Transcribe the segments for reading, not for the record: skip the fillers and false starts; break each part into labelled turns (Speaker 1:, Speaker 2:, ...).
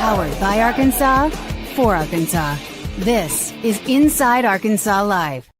Speaker 1: Powered by Arkansas, for Arkansas. This is Inside Arkansas Live.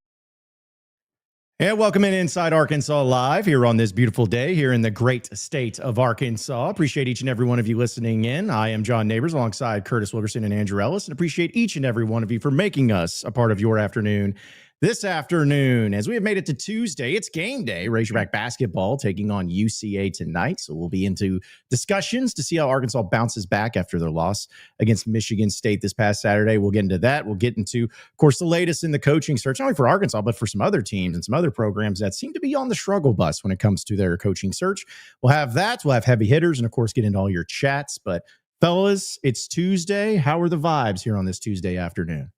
Speaker 2: And welcome in Inside Arkansas Live here on this beautiful day here in the great state of Arkansas. Appreciate each and every one of you listening in. I am John Neighbors alongside Curtis Wilkerson and Andrew Ellis, and appreciate each and every one of you for making us a part of your afternoon. This afternoon, as we have made it to Tuesday, it's game day. Razorback Basketball taking on UCA tonight. So we'll be into discussions to see how Arkansas bounces back after their loss against Michigan State this past Saturday. We'll get into that. We'll get into, of course, the latest in the coaching search, not only for Arkansas, but for some other teams and some other programs that seem to be on the struggle bus when it comes to their coaching search. We'll have that. We'll have heavy hitters and, of course, get into all your chats. But fellas, it's Tuesday. How are the vibes here on this Tuesday afternoon?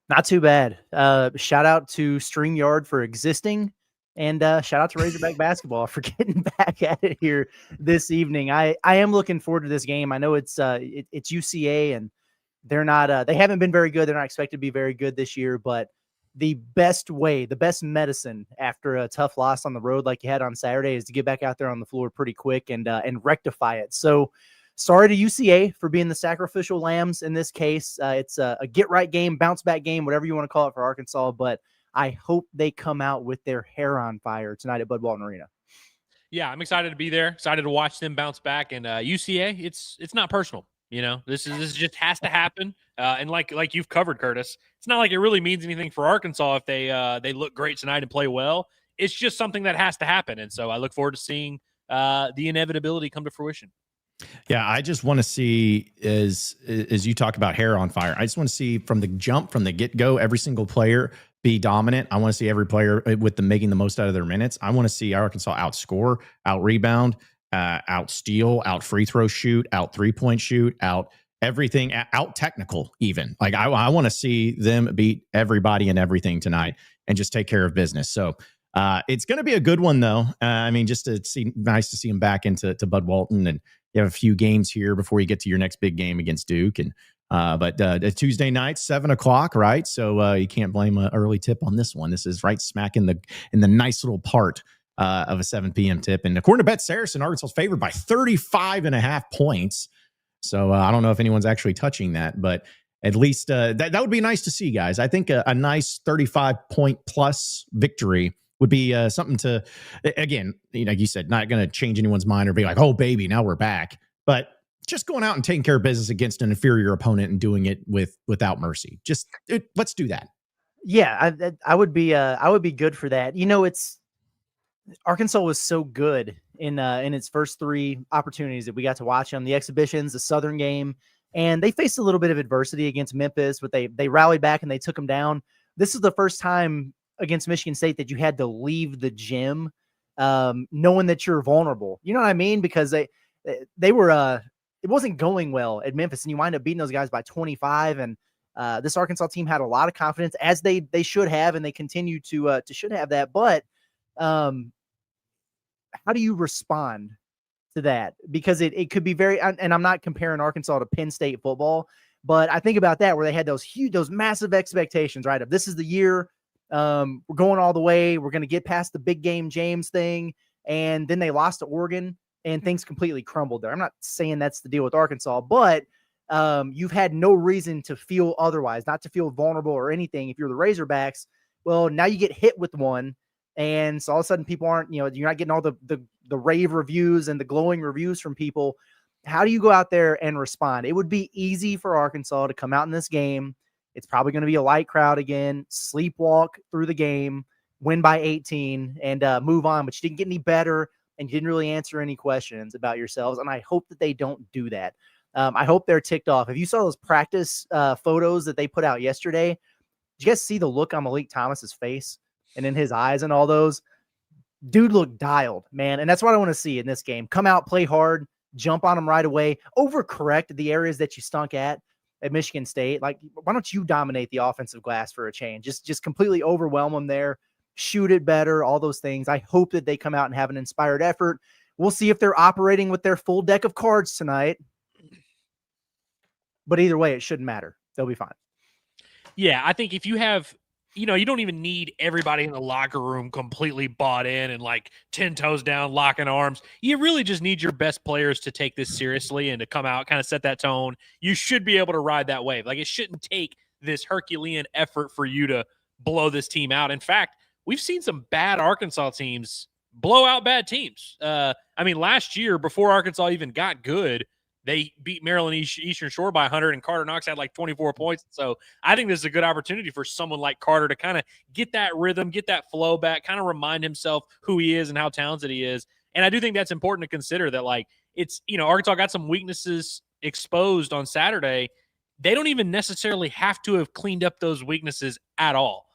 Speaker 3: Not too bad. Shout out to StreamYard for existing, and shout out to Razorback Basketball for getting back at it here this evening. I am looking forward to this game. I know it's UCA, and they're not they haven't been very good. They're not expected to be very good this year, but the best medicine after a tough loss on the road like you had on Saturday is to get back out there on the floor pretty quick and rectify it. So sorry to UCA for being the sacrificial lambs in this case. It's a get-right game, bounce-back game, whatever you want to call it for Arkansas, but I hope they come out with their hair on fire tonight at Bud Walton Arena.
Speaker 4: Yeah, I'm excited to be there, excited to watch them bounce back. And UCA, it's not personal. You know, this just has to happen. And like you've covered, Curtis, it's not like it really means anything for Arkansas if they look great tonight and play well. It's just something that has to happen. And so I look forward to seeing the inevitability come to fruition.
Speaker 2: Yeah, I just want to see, as you talk about hair on fire, I just want to see from the jump, from the get-go, every single player be dominant. I want to see every player with them making the most out of their minutes. I want to see Arkansas outscore, out-rebound, out-steal, out-free throw shoot, out-three-point shoot, out everything, out-technical even. Like, I want to see them beat everybody and everything tonight and just take care of business. So it's going to be a good one, though. I mean, just to see, nice to see him back into Bud Walton, and you have a few games here before you get to your next big game against Duke. And but Tuesday night, 7:00, right? So you can't blame an early tip on this one. This is right smack in the nice little part of a 7 p.m. tip. And according to Bet SARACEN, Arkansas is favored by 35.5 points. So I don't know if anyone's actually touching that, but at least that would be nice to see, guys. I think a nice 35-point plus victory would be something to, again, like you said, not going to change anyone's mind or be like, oh, baby, now we're back. But just going out and taking care of business against an inferior opponent and doing it without mercy. Just let's do that.
Speaker 3: Yeah, I would be good for that. You know, it's Arkansas was so good in its first 3 opportunities that we got to watch them, the exhibitions, the Southern game, and they faced a little bit of adversity against Memphis, but they rallied back and they took them down. This is the first time against Michigan State that you had to leave the gym knowing that you're vulnerable. You know what I mean? Because they were it wasn't going well at Memphis, and you wind up beating those guys by 25. And this Arkansas team had a lot of confidence, as they should have, and they continue to should have that. But how do you respond to that? Because it could be very, and I'm not comparing Arkansas to Penn State football, but I think about that where they had those massive expectations, right? Of this is the year. We're going all the way. We're going to get past the big game James thing. And then they lost to Oregon and things completely crumbled there. I'm not saying that's the deal with Arkansas, but you've had no reason to feel otherwise, not to feel vulnerable or anything. If you're the Razorbacks, well, now you get hit with one. And so all of a sudden people aren't, you're not getting all the rave reviews and the glowing reviews from people. How do you go out there and respond? It would be easy for Arkansas to come out in this game. It's probably going to be a light crowd again, sleepwalk through the game, win by 18, and move on. But you didn't get any better, and you didn't really answer any questions about yourselves. And I hope that they don't do that. I hope they're ticked off. If you saw those practice photos that they put out yesterday, did you guys see the look on Malik Thomas's face and in his eyes and all those? Dude looked dialed, man. And that's what I want to see in this game. Come out, play hard, jump on them right away, overcorrect the areas that you stunk at Michigan State. Like, why don't you dominate the offensive glass for a change? Just completely overwhelm them there, shoot it better, all those things. I hope that they come out and have an inspired effort. We'll see if they're operating with their full deck of cards tonight. But either way, it shouldn't matter. They'll be fine.
Speaker 4: Yeah, I think if you have you know, you don't even need everybody in the locker room completely bought in and like 10 toes down, locking arms. You really just need your best players to take this seriously and to come out, kind of set that tone. You should be able to ride that wave. Like, it shouldn't take this Herculean effort for you to blow this team out. In fact, we've seen some bad Arkansas teams blow out bad teams. I mean, last year, before Arkansas even got good, they beat Maryland Eastern Shore by 100, and Carter Knox had like 24 points. So I think this is a good opportunity for someone like Carter to kind of get that rhythm, get that flow back, kind of remind himself who he is and how talented he is. And I do think that's important to consider, that like, it's, you know, Arkansas got some weaknesses exposed on Saturday. They don't even necessarily have to have cleaned up those weaknesses at all.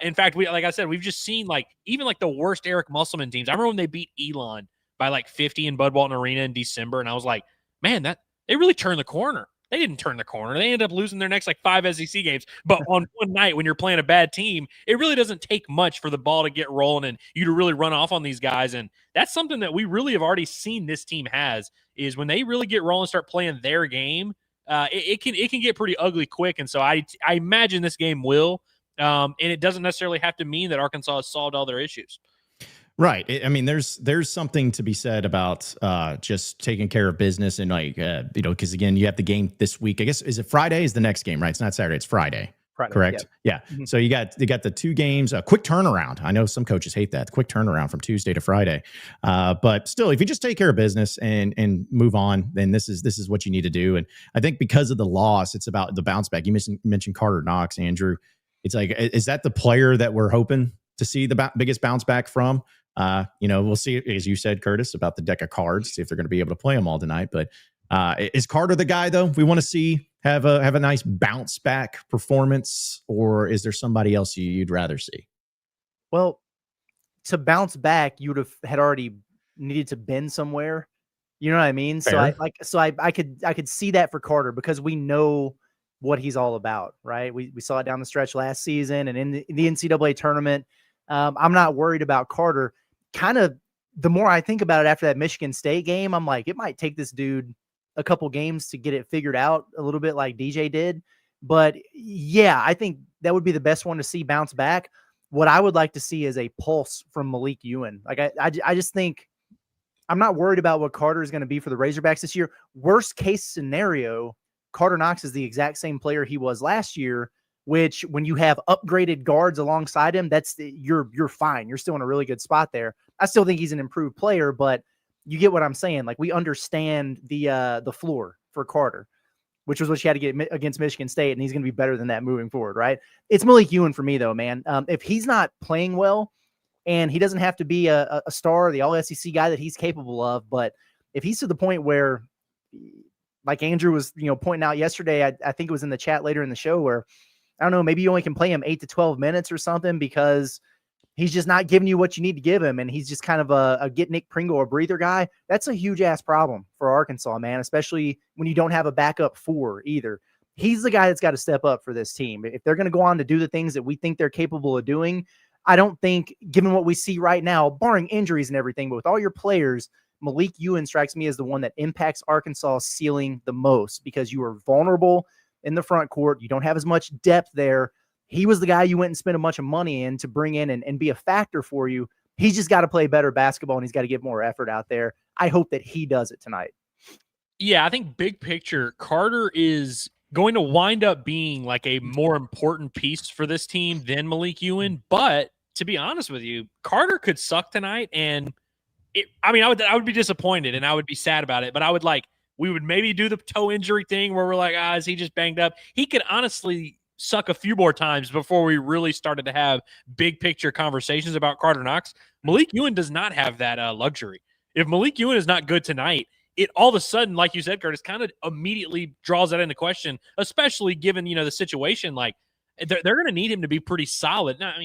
Speaker 4: In fact, like I said, we've just seen like even like the worst Eric Musselman teams. I remember when they beat Elon by like 50 in Bud Walton Arena in December, and I was like, man, that they really turned the corner. They didn't turn the corner. They ended up losing their next like 5 SEC games. But on one night when you're playing a bad team, it really doesn't take much for the ball to get rolling and you to really run off on these guys. And that's something that we really have already seen this team has, is when they really get rolling, start playing their game, it can get pretty ugly quick. And so I imagine this game will. And it doesn't necessarily have to mean that Arkansas has solved all their issues.
Speaker 2: Right. I mean, there's something to be said about just taking care of business and like, you know, because again, you have the game this week. I guess, is it Friday is the next game, right? It's not Saturday, it's Friday. Correct. Yeah. Mm-hmm. So you got the 2 games, a quick turnaround. I know some coaches hate that, quick turnaround from Tuesday to Friday. But still, if you just take care of business and move on, then this is what you need to do. And I think because of the loss, it's about the bounce back. You mentioned Carter Knox, Andrew. It's like, is that the player that we're hoping to see the biggest bounce back from? You know, we'll see, as you said, Curtis, about the deck of cards, see if they're going to be able to play them all tonight. But is Carter the guy, though, we want to see have a nice bounce back performance, or is there somebody else you'd rather see?
Speaker 3: Well, to bounce back, you had already needed to bend somewhere. You know what I mean? Fair. So I could see that for Carter, because we know what he's all about, right? We saw it down the stretch last season and in the NCAA tournament. I'm not worried about Carter. Kind of the more I think about it after that Michigan State game, I'm like, it might take this dude a couple games to get it figured out a little bit like DJ did. But yeah, I think that would be the best one to see bounce back. What I would like to see is a pulse from Malik Ewan. Like I just think I'm not worried about what Carter is going to be for the Razorbacks this year. Worst case scenario, Carter Knox is the exact same player he was last year, which when you have upgraded guards alongside him, you're fine. You're still in a really good spot there. I still think he's an improved player, but you get what I'm saying. Like, we understand the floor for Carter, which was what you had to get against Michigan State, and he's going to be better than that moving forward, right? It's Malik Ewan for me, though, man. If he's not playing well, and he doesn't have to be a star, the all-SEC guy that he's capable of, but if he's to the point where, like Andrew was, pointing out yesterday, I think it was in the chat later in the show, where, I don't know, maybe you only can play him 8 to 12 minutes or something because he's just not giving you what you need to give him, and he's just kind of a get Nick Pringle or breather guy. That's a huge-ass problem for Arkansas, man, especially when you don't have a backup 4 either. He's the guy that's got to step up for this team. If they're going to go on to do the things that we think they're capable of doing, I don't think, given what we see right now, barring injuries and everything, but with all your players, Malik Ewan strikes me as the one that impacts Arkansas' ceiling the most, because you are vulnerable in the front court. You don't have as much depth there. He was the guy you went and spent a bunch of money in to bring in and be a factor for you. He's just got to play better basketball, and he's got to get more effort out there. I hope that he does it tonight.
Speaker 4: Yeah, I think big picture, Carter is going to wind up being like a more important piece for this team than Malik Ewan. But to be honest with you, Carter could suck tonight, and I would be disappointed and I would be sad about it, but we would maybe do the toe injury thing where we're like, is he just banged up? He could honestly suck a few more times before we really started to have big picture conversations about Carter Knox. Malik Ewan does not have that luxury. If Malik Ewan is not good tonight, it all of a sudden, like you said, Curtis, kind of immediately draws that into question, especially given, the situation. Like, they're going to need him to be pretty solid. Not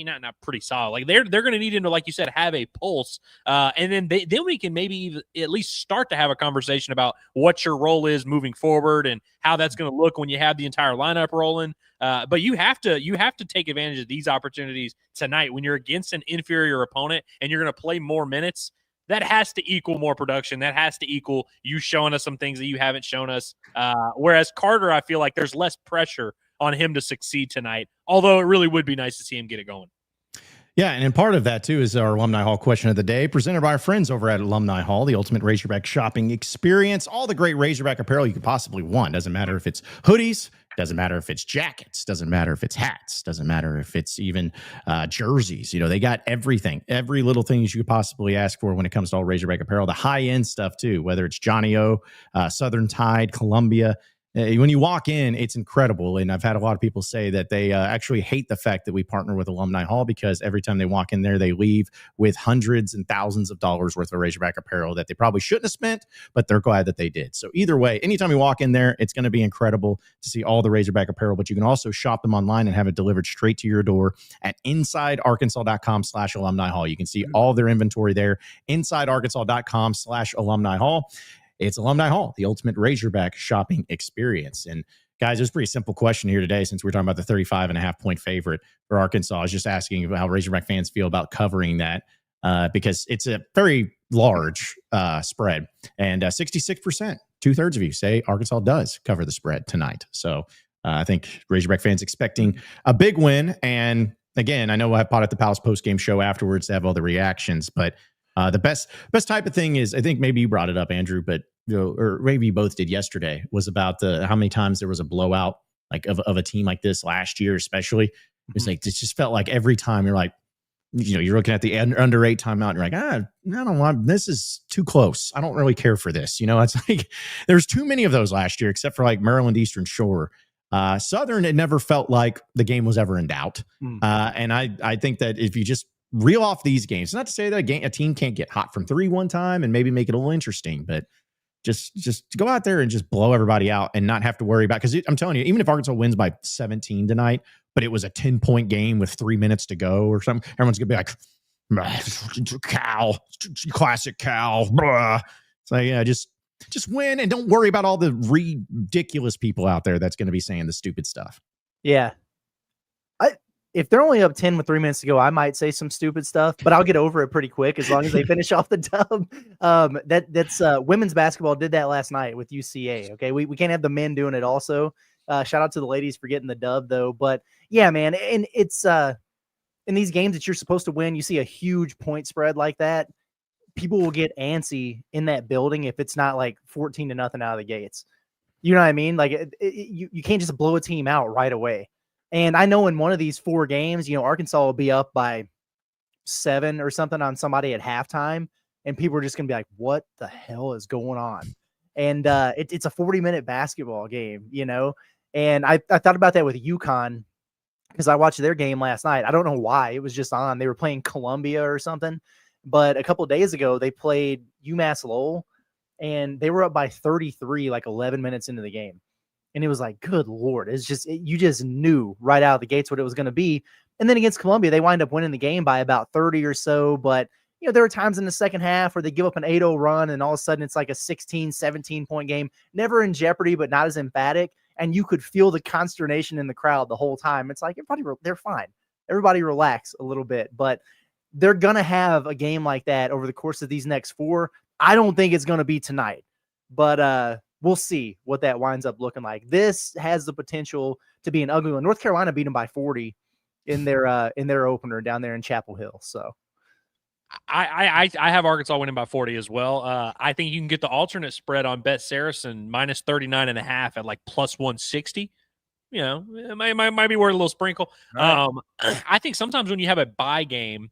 Speaker 4: pretty solid. Like, they're going to need him to, like you said, have a pulse. And then we can maybe even at least start to have a conversation about what your role is moving forward and how that's going to look when you have the entire lineup rolling. But you have to take advantage of these opportunities tonight when you're against an inferior opponent and you're going to play more minutes. That has to equal more production. That has to equal you showing us some things that you haven't shown us. Whereas Carter, I feel like there's less pressure on him to succeed tonight. Although it really would be nice to see him get it going.
Speaker 2: Yeah, and part of that, too, is our Alumni Hall question of the day, presented by our friends over at Alumni Hall, the ultimate Razorback shopping experience. All the great Razorback apparel you could possibly want. Doesn't matter if it's hoodies, doesn't matter if it's jackets, doesn't matter if it's hats, doesn't matter if it's even jerseys. You know, they got everything, every little thing you could possibly ask for when it comes to all Razorback apparel. The high-end stuff, too, whether it's Johnny O, Southern Tide, Columbia. When you walk in, it's incredible. And I've had a lot of people say that they actually hate the fact that we partner with Alumni Hall, because every time they walk in there, they leave with hundreds and thousands of dollars worth of Razorback apparel that they probably shouldn't have spent, but they're glad that they did. So either way, anytime you walk in there, it's going to be incredible to see all the Razorback apparel, but you can also shop them online and have it delivered straight to your door at insidearkansas.com/alumni hall. You can see all their inventory there, insidearkansas.com/alumni hall. It's Alumni Hall, the ultimate Razorback shopping experience. And guys, there's a pretty simple question here today, since we're talking about the 35.5-point favorite for Arkansas. I was just asking about how Razorback fans feel about covering that, because it's a very large spread. And 66%, 2/3 of you say Arkansas does cover the spread tonight. So I think Razorback fans expecting a big win. And again, I know we'll have Pot at the Palace post-game show afterwards to have all the reactions, but the best type of thing is, I think maybe you brought it up, Andrew, but or maybe you both did yesterday, was about how many times there was a blowout like of a team like this last year, especially. It's like, it just felt like every time you're like, you're looking at the under 8 timeout and you're like, I don't want, this is too close. I don't really care for this. It's like there's too many of those last year, except for like Maryland Eastern Shore. Southern, it never felt like the game was ever in doubt. And I think that if you just reel off these games, not to say that a team can't get hot from 3 one time and maybe make it a little interesting, but just go out there and just blow everybody out and not have to worry about, because I'm telling you, even if Arkansas wins by 17 tonight, but it was a 10-point game with 3 minutes to go or something, everyone's gonna be like, Cal, classic Cal. Blah. It's like, yeah, just win and don't worry about all the ridiculous people out there that's going to be saying the stupid stuff.
Speaker 3: Yeah. If they're only up 10 with 3 minutes to go, I might say some stupid stuff, but I'll get over it pretty quick as long as they finish off the dub. That's women's basketball did that last night with UCA. Okay, we can't have the men doing it also. Shout out to the ladies for getting the dub though. But yeah, man, and it's in these games that you're supposed to win, you see a huge point spread like that, people will get antsy in that building if it's not like 14-0 out of the gates. You know what I mean? Like you can't just blow a team out right away. And I know in one of these 4 games, Arkansas will be up by 7 or something on somebody at halftime, and people are just going to be like, what the hell is going on? And it's a 40-minute basketball game, And I thought about that with UConn, because I watched their game last night. I don't know why. It was just on. They were playing Columbia or something. But a couple of days ago, they played UMass Lowell, and they were up by 33, like 11 minutes into the game. And it was like, good Lord, it's just, you just knew right out of the gates what it was going to be. And then against Columbia, they wind up winning the game by about 30 or so. But, there were times in the second half where they give up an 8-0 run and all of a sudden it's like a 16, 17-point game, never in jeopardy, but not as emphatic. And you could feel the consternation in the crowd the whole time. It's like, they're fine. Everybody relax a little bit. But they're going to have a game like that over the course of these next 4. I don't think it's going to be tonight. But, we'll see what that winds up looking like. This has the potential to be an ugly one. North Carolina beat them by 40 in their opener down there in Chapel Hill. So
Speaker 4: I have Arkansas winning by 40 as well. I think you can get the alternate spread on Bet Saracen minus 39.5 at like plus 160. It might be worth a little sprinkle. Right. I think sometimes when you have a bye game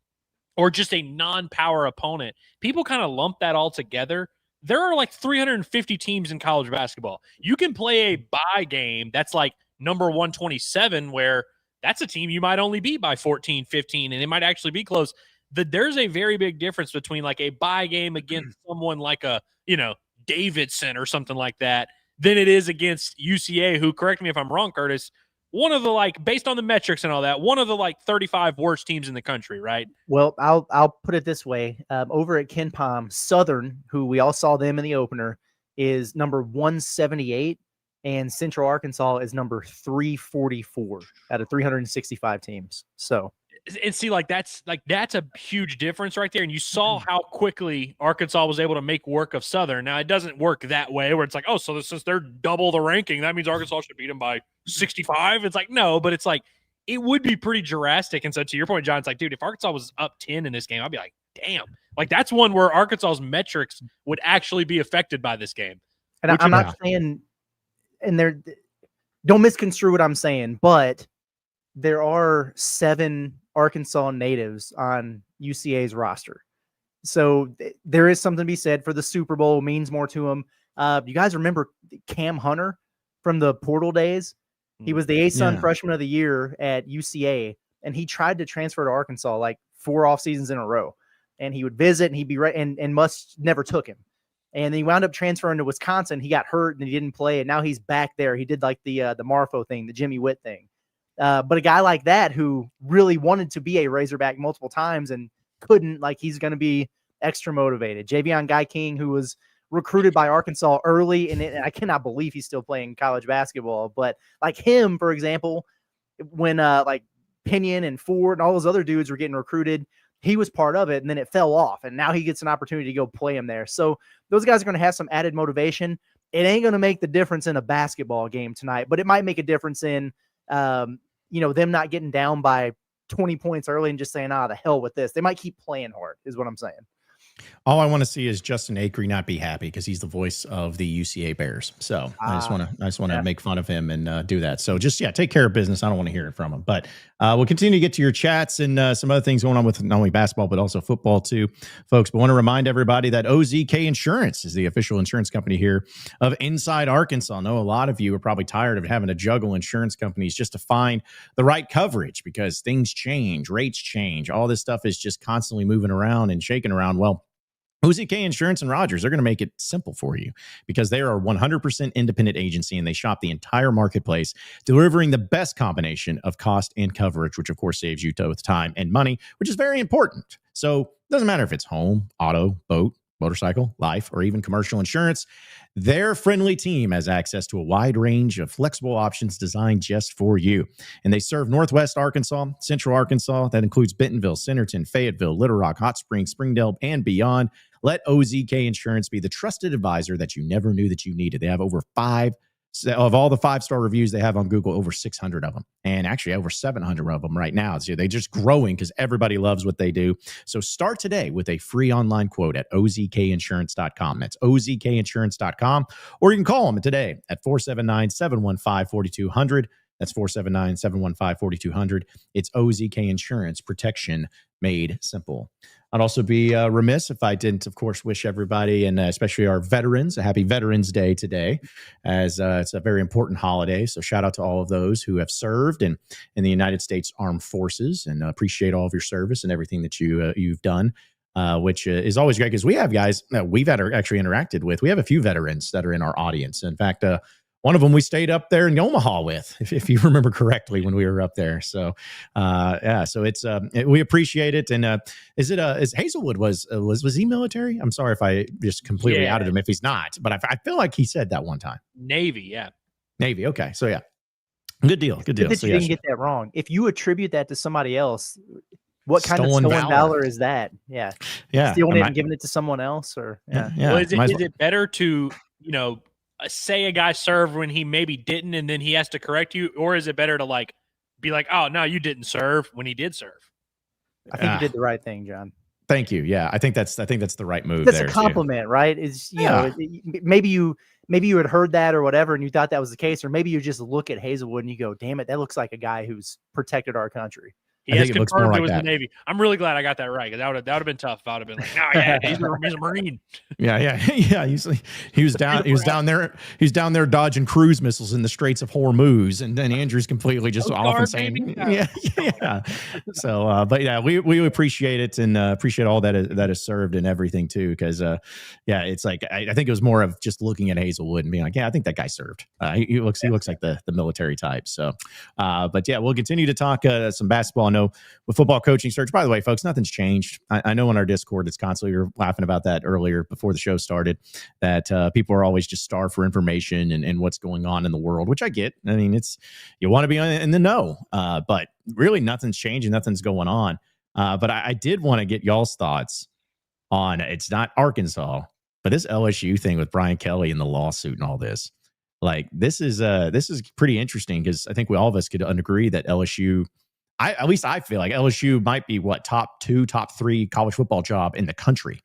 Speaker 4: or just a non-power opponent, people kind of lump that all together. There are like 350 teams in college basketball. You can play a bye game that's like number 127, where that's a team you might only beat by 14, 15, and it might actually be close. There's a very big difference between like a bye game against someone like a, Davidson or something like that than it is against UCA, who, correct me if I'm wrong, Curtis, one of the, like, based on the metrics and all that, one of the like 35 worst teams in the country, right?
Speaker 3: Well, I'll put it this way. Over at Ken Pom, Southern, who we all saw them in the opener, is number 178, and Central Arkansas is number 344 out of 365 teams. So
Speaker 4: And see, like that's a huge difference right there. And you saw how quickly Arkansas was able to make work of Southern. Now it doesn't work that way where it's like, oh, so since they're double the ranking, that means Arkansas should beat them by 65. It's like, no, but it's like it would be pretty drastic. And so to your point, John, it's like, dude, if Arkansas was up 10 in this game, I'd be like, damn, like that's one where Arkansas's metrics would actually be affected by this game.
Speaker 3: And I'm not saying, and don't misconstrue what I'm saying, but there are 7 Arkansas natives on UCA's roster. So there is something to be said for the Super Bowl. It means more to them. You guys remember Cam Hunter from the portal days? He was the ASUN freshman of the year at UCA, and he tried to transfer to Arkansas like 4 off seasons in a row. And he would visit, and he'd be right, and Must never took him. And he wound up transferring to Wisconsin. He got hurt, and he didn't play, and now he's back there. He did like the Marfo thing, the Jimmy Witt thing. But a guy like that who really wanted to be a Razorback multiple times and couldn't, like he's going to be extra motivated. Javion Guy King, who was recruited by Arkansas early, and I cannot believe he's still playing college basketball. But like him, for example, when like Pinion and Ford and all those other dudes were getting recruited, he was part of it, and then it fell off, and now he gets an opportunity to go play him there. So those guys are going to have some added motivation. It ain't going to make the difference in a basketball game tonight, but it might make a difference in them not getting down by 20 points early and just saying, the hell with this. They might keep playing hard is what I'm saying.
Speaker 2: All I want to see is Justin Acree not be happy because he's the voice of the UCA Bears. So I just want to make fun of him and do that. So just, take care of business. I don't want to hear it from him, but we'll continue to get to your chats and some other things going on with not only basketball, but also football too, folks. But I want to remind everybody that OZK Insurance is the official insurance company here of Inside Arkansas. I know a lot of you are probably tired of having to juggle insurance companies just to find the right coverage because things change, rates change. All this stuff is just constantly moving around and shaking around. Well, OZK Insurance and Rogers, they're going to make it simple for you because they are a 100% independent agency and they shop the entire marketplace, delivering the best combination of cost and coverage, which of course saves you both time and money, which is very important. So it doesn't matter if it's home, auto, boat, motorcycle, life, or even commercial insurance. Their friendly team has access to a wide range of flexible options designed just for you. And they serve Northwest Arkansas, Central Arkansas. That includes Bentonville, Centerton, Fayetteville, Little Rock, Hot Springs, Springdale, and beyond. Let OZK Insurance be the trusted advisor that you never knew that you needed. They have over 5 of all the 5-star reviews they have on Google, over 600 of them, and actually over 700 of them right now. So they're just growing because everybody loves what they do. So start today with a free online quote at ozkinsurance.com. That's ozkinsurance.com, or you can call them today at 479-715-4200. That's 479-715-4200. It's OZK Insurance, protection made simple. I'd also be remiss if I didn't, of course, wish everybody, and especially our veterans, a happy Veterans Day today, as it's a very important holiday. So shout out to all of those who have served in the United States Armed Forces, and appreciate all of your service and everything that you've done, which is always great because we have guys that we've actually interacted with. We have a few veterans that are in our audience. In fact, one of them we stayed up there in Omaha with, if you remember correctly, when we were up there. So, so it's we appreciate it. And is Hazelwood was he military? I'm sorry if I just completely outed him if he's not, but I feel like he said that one time.
Speaker 4: Navy. Okay.
Speaker 2: So good deal. Good deal.
Speaker 3: That you didn't get that wrong. If you attribute that to somebody else, what kind of stolen valor is that? Yeah. Stealing it and giving it to someone else, or
Speaker 4: Well, is it better to say a guy served when he maybe didn't, and then he has to correct you, or is it better to be like, oh no, you didn't serve when he did serve?
Speaker 3: I think you did the right thing, John.
Speaker 2: Thank you. Yeah, I think that's the right move.
Speaker 3: That's a compliment, right? Is maybe you had heard that or whatever, and you thought that was the case, or maybe you just look at Hazelwood and you go, "Damn it, that looks like a guy who's protected our country."
Speaker 4: He has confirmed it was the Navy. I'm really glad I got that right, because that would have been tough if I would have been like, "No, he's a Marine." Yeah.
Speaker 2: He was down there dodging cruise missiles in the Straits of Hormuz, and then Andrew's completely just off and saying, yeah. So, but yeah, we appreciate it and appreciate all that is served and everything too, because it's like I think it was more of just looking at Hazelwood and being like, I think that guy served. He looks like the military type. So, but yeah, we'll continue to talk some basketball. I know, with football coaching search, by the way, folks, nothing's changed. I know on our Discord, it's constantly, we were laughing about that earlier before the show started, that people are always just starved for information and what's going on in the world, which I get. I mean, it's, you want to be in the know, but really nothing's changing, nothing's going on. But I did want to get y'all's thoughts on, it's not Arkansas, but this LSU thing with Brian Kelly and the lawsuit and all this. Like, this is pretty interesting, because I think all of us could agree that LSU, at least I feel like LSU might be top 2, top 3 college football job in the country,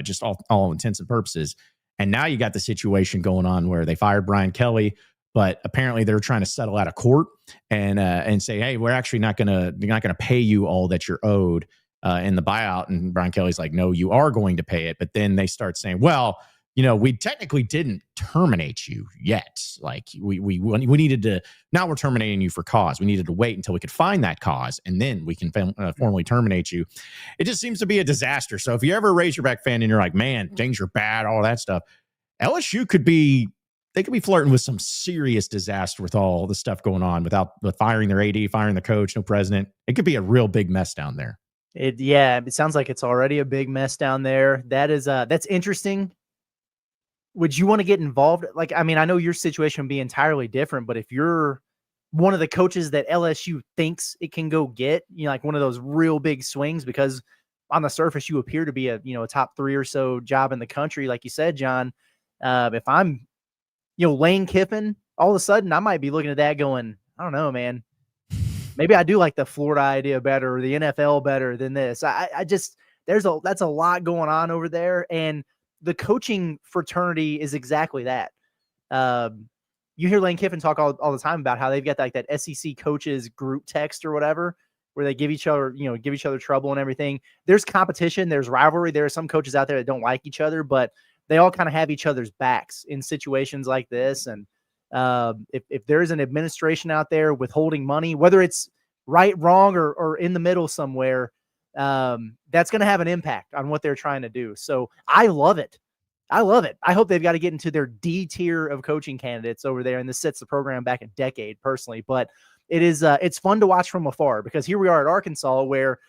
Speaker 2: just all intents and purposes. And now you got the situation going on where they fired Brian Kelly, but apparently they're trying to settle out of court and say, hey, we're actually not gonna pay you all that you're owed in the buyout. And Brian Kelly's like, no, you are going to pay it. But then they start saying, well, you know, we technically didn't terminate you yet. Like, we needed to, now we're terminating you for cause. We needed to wait until we could find that cause, and then we can formally terminate you. It just seems to be a disaster. So if you're ever a Razorback fan and you're like, man, things are bad, all that stuff, LSU could be flirting with some serious disaster with all the stuff going on, without firing their AD, firing the coach, no president. It could be a real big mess down there.
Speaker 3: It sounds like it's already a big mess down there. That's interesting. Would you want to get involved? Like, I mean, I know your situation would be entirely different, but if you're one of the coaches that LSU thinks it can go get, you know, like one of those real big swings, because on the surface you appear to be a top 3 or so job in the country, like you said, John. If I'm, Lane Kiffin, all of a sudden I might be looking at that going, I don't know, man. Maybe I do like the Florida idea better, or the NFL better than this. I just, that's a lot going on over there, and the coaching fraternity is exactly that. You hear Lane Kiffin talk all the time about how they've got like that SEC coaches group text or whatever, where they give each other trouble and everything. There's competition, there's rivalry. There are some coaches out there that don't like each other, but they all kind of have each other's backs in situations like this. And if there's an administration out there withholding money, whether it's right, wrong, or in the middle somewhere, that's going to have an impact on what they're trying to do. So I love it. I hope they've got to get into their D tier of coaching candidates over there, and this sets the program back a decade personally. But it's fun to watch from afar, because here we are at Arkansas, where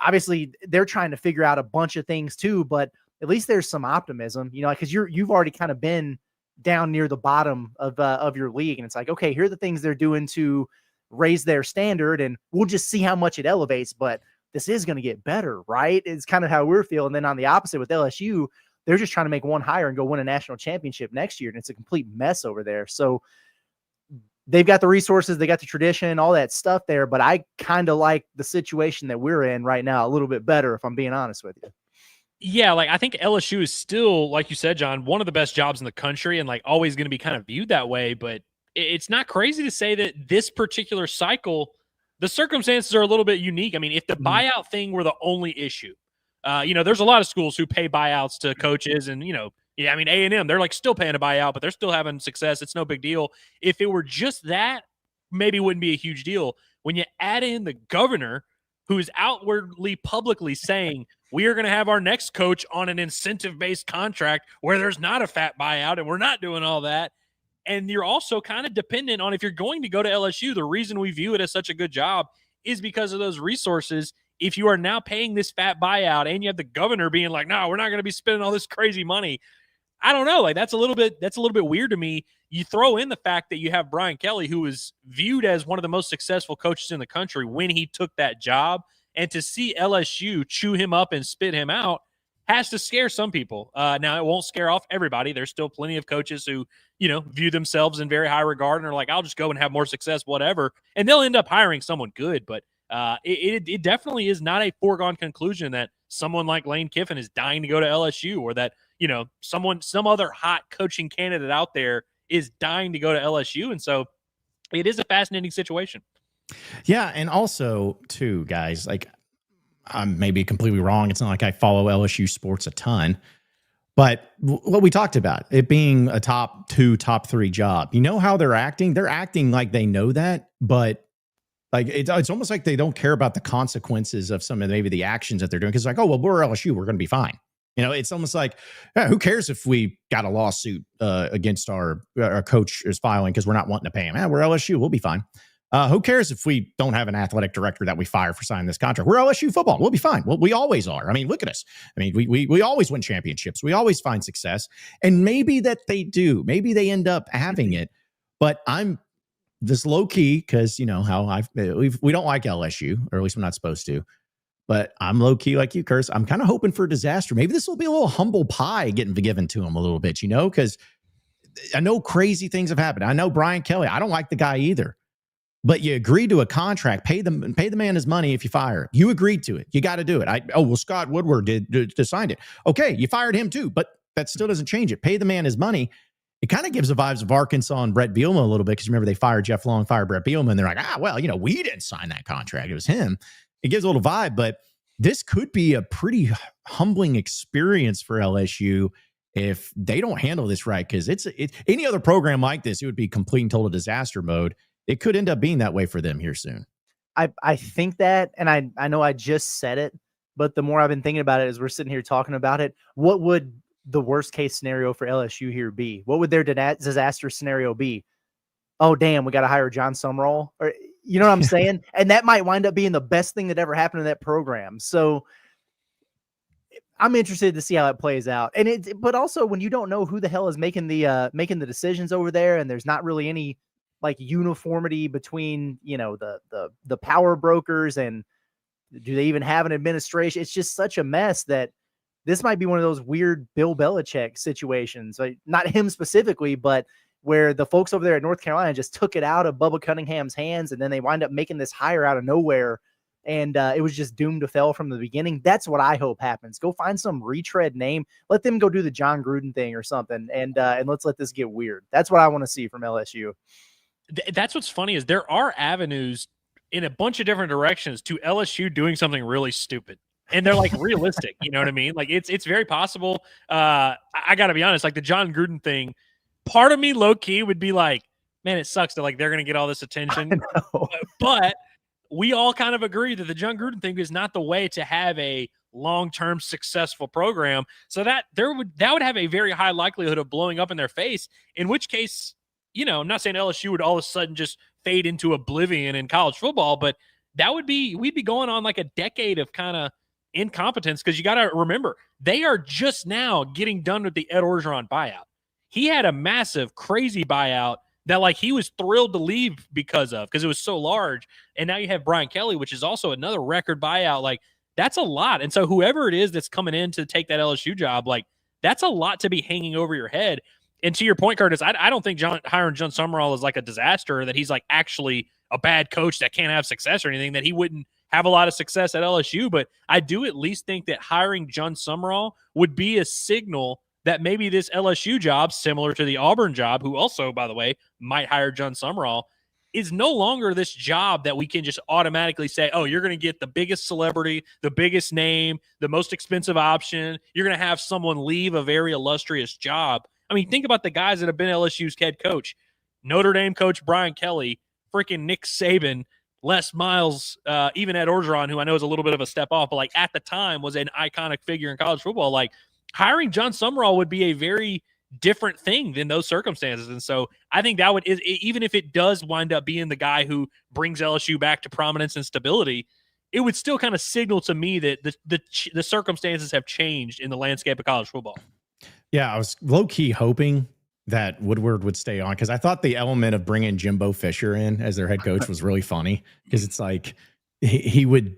Speaker 3: obviously they're trying to figure out a bunch of things too, but at least there's some optimism, because you've already kind of been down near the bottom of your league, and it's like, okay, here are the things they're doing to raise their standard, and we'll just see how much it elevates. But this is going to get better, right? It's kind of how we're feeling. And then on the opposite with LSU, they're just trying to make one hire and go win a national championship next year. And it's a complete mess over there. So they've got the resources, they got the tradition, all that stuff there. But I kind of like the situation that we're in right now a little bit better, if I'm being honest with you.
Speaker 4: Yeah, like I think LSU is still, like you said, John, one of the best jobs in the country, and like always going to be kind of viewed that way. But it's not crazy to say that this particular cycle, the circumstances are a little bit unique. I mean, if the buyout thing were the only issue, there's a lot of schools who pay buyouts to coaches, and I mean, A&M, they're like still paying a buyout, but they're still having success. It's no big deal. If it were just that, maybe it wouldn't be a huge deal. When you add in the governor, who is outwardly publicly saying, we are going to have our next coach on an incentive-based contract where there's not a fat buyout, and we're not doing all that. And you're also kind of dependent on, if you're going to go to LSU, the reason we view it as such a good job is because of those resources. If you are now paying this fat buyout and you have the governor being like, no, we're not going to be spending all this crazy money, I don't know. Like, that's a little bit weird to me. You throw in the fact that you have Brian Kelly, who was viewed as one of the most successful coaches in the country when he took that job, and to see LSU chew him up and spit him out has to scare some people. Now, it won't scare off everybody. There's still plenty of coaches who, view themselves in very high regard and are like, I'll just go and have more success, whatever. And they'll end up hiring someone good. But it definitely is not a foregone conclusion that someone like Lane Kiffin is dying to go to LSU, or that, some other hot coaching candidate out there is dying to go to LSU. And so it is a fascinating situation.
Speaker 2: Yeah. And also, too, guys, like, I'm maybe completely wrong. It's not like I follow LSU sports a ton, but what we talked about, it being a top 2, top 3 job, you know how they're acting? They're acting like they know that, but like it's almost like they don't care about the consequences of some of maybe the actions that they're doing. Cause like, oh, well, we're LSU, we're going to be fine. It's almost like, who cares if we got a lawsuit against our coach is filing because we're not wanting to pay him. We're LSU, we'll be fine. Who cares if we don't have an athletic director that we fire for signing this contract? We're LSU football. We'll be fine. Well, we always are. I mean, look at us. I mean, we always win championships. We always find success. And maybe that they do. Maybe they end up having it. But I'm this low key because, you know, how we don't like LSU, or at least we're not supposed to. But I'm low key like you, Curtis. I'm kind of hoping for a disaster. Maybe this will be a little humble pie getting given to him a little bit, you know, because I know crazy things have happened. I know Brian Kelly. I don't like the guy either. But you agreed to a contract, pay the man his money if you fire. You agreed to it. You got to do it. Scott Woodward did signed it. Okay, you fired him too, but that still doesn't change it. Pay the man his money. It kind of gives the vibes of Arkansas and Brett Bielema a little bit, because remember they fired Jeff Long, fired Brett Bielema, and they're like, well, you know, we didn't sign that contract. It was him. It gives a little vibe, but this could be a pretty humbling experience for LSU if they don't handle this right, because it's any other program like this, it would be complete and total disaster mode. It could end up being that way for them here soon.
Speaker 3: I think that, and I know I just said it, but the more I've been thinking about it as we're sitting here talking about it, what would the worst case scenario for LSU here be? What would their disaster scenario be? Oh, damn, we got to hire John Sumrall. Or, you know what I'm saying? And that might wind up being the best thing that ever happened to that program. So I'm interested to see how it plays out. And but also when you don't know who the hell is making the decisions over there, and there's not really any like uniformity between, you know, the power brokers, and do they even have an administration? It's just such a mess that this might be one of those weird Bill Belichick situations, like not him specifically, but where the folks over there at North Carolina just took it out of Bubba Cunningham's hands, and then they wind up making this hire out of nowhere. And it was just doomed to fail from the beginning. That's what I hope happens. Go find some retread name. Let them go do the John Gruden thing or something. And let's let this get weird. That's what I want to see from LSU.
Speaker 4: That's what's funny is there are avenues in a bunch of different directions to LSU doing something really stupid. And they're like realistic, you know what I mean? Like it's very possible. I got to be honest, like the John Gruden thing, part of me low key would be like, man, it sucks that like they're going to get all this attention. But we all kind of agree that the John Gruden thing is not the way to have a long-term successful program. So that would have a very high likelihood of blowing up in their face, in which case, you know, I'm not saying LSU would all of a sudden just fade into oblivion in college football, but we'd be going on like a decade of kind of incompetence, because you got to remember, they are just now getting done with the Ed Orgeron buyout. He had a massive, crazy buyout that like he was thrilled to leave because it was so large. And now you have Brian Kelly, which is also another record buyout. Like that's a lot. And so whoever it is that's coming in to take that LSU job, like that's a lot to be hanging over your head. And to your point, Curtis, I don't think hiring John Sumrall is like a disaster, that he's like actually a bad coach that can't have success or anything, that he wouldn't have a lot of success at LSU. But I do at least think that hiring John Sumrall would be a signal that maybe this LSU job, similar to the Auburn job, who also, by the way, might hire John Sumrall, is no longer this job that we can just automatically say, oh, you're going to get the biggest celebrity, the biggest name, the most expensive option. You're going to have someone leave a very illustrious job. I mean, think about the guys that have been LSU's head coach. Notre Dame coach Brian Kelly, freaking Nick Saban, Les Miles, even Ed Orgeron, who I know is a little bit of a step off, but like at the time was an iconic figure in college football. Like hiring John Sumrall would be a very different thing than those circumstances. And so I think that would, even if it does wind up being the guy who brings LSU back to prominence and stability, it would still kind of signal to me that the circumstances have changed in the landscape of college football.
Speaker 2: Yeah, I was low-key hoping that Woodward would stay on, because I thought the element of bringing Jimbo Fisher in as their head coach was really funny, because it's like he would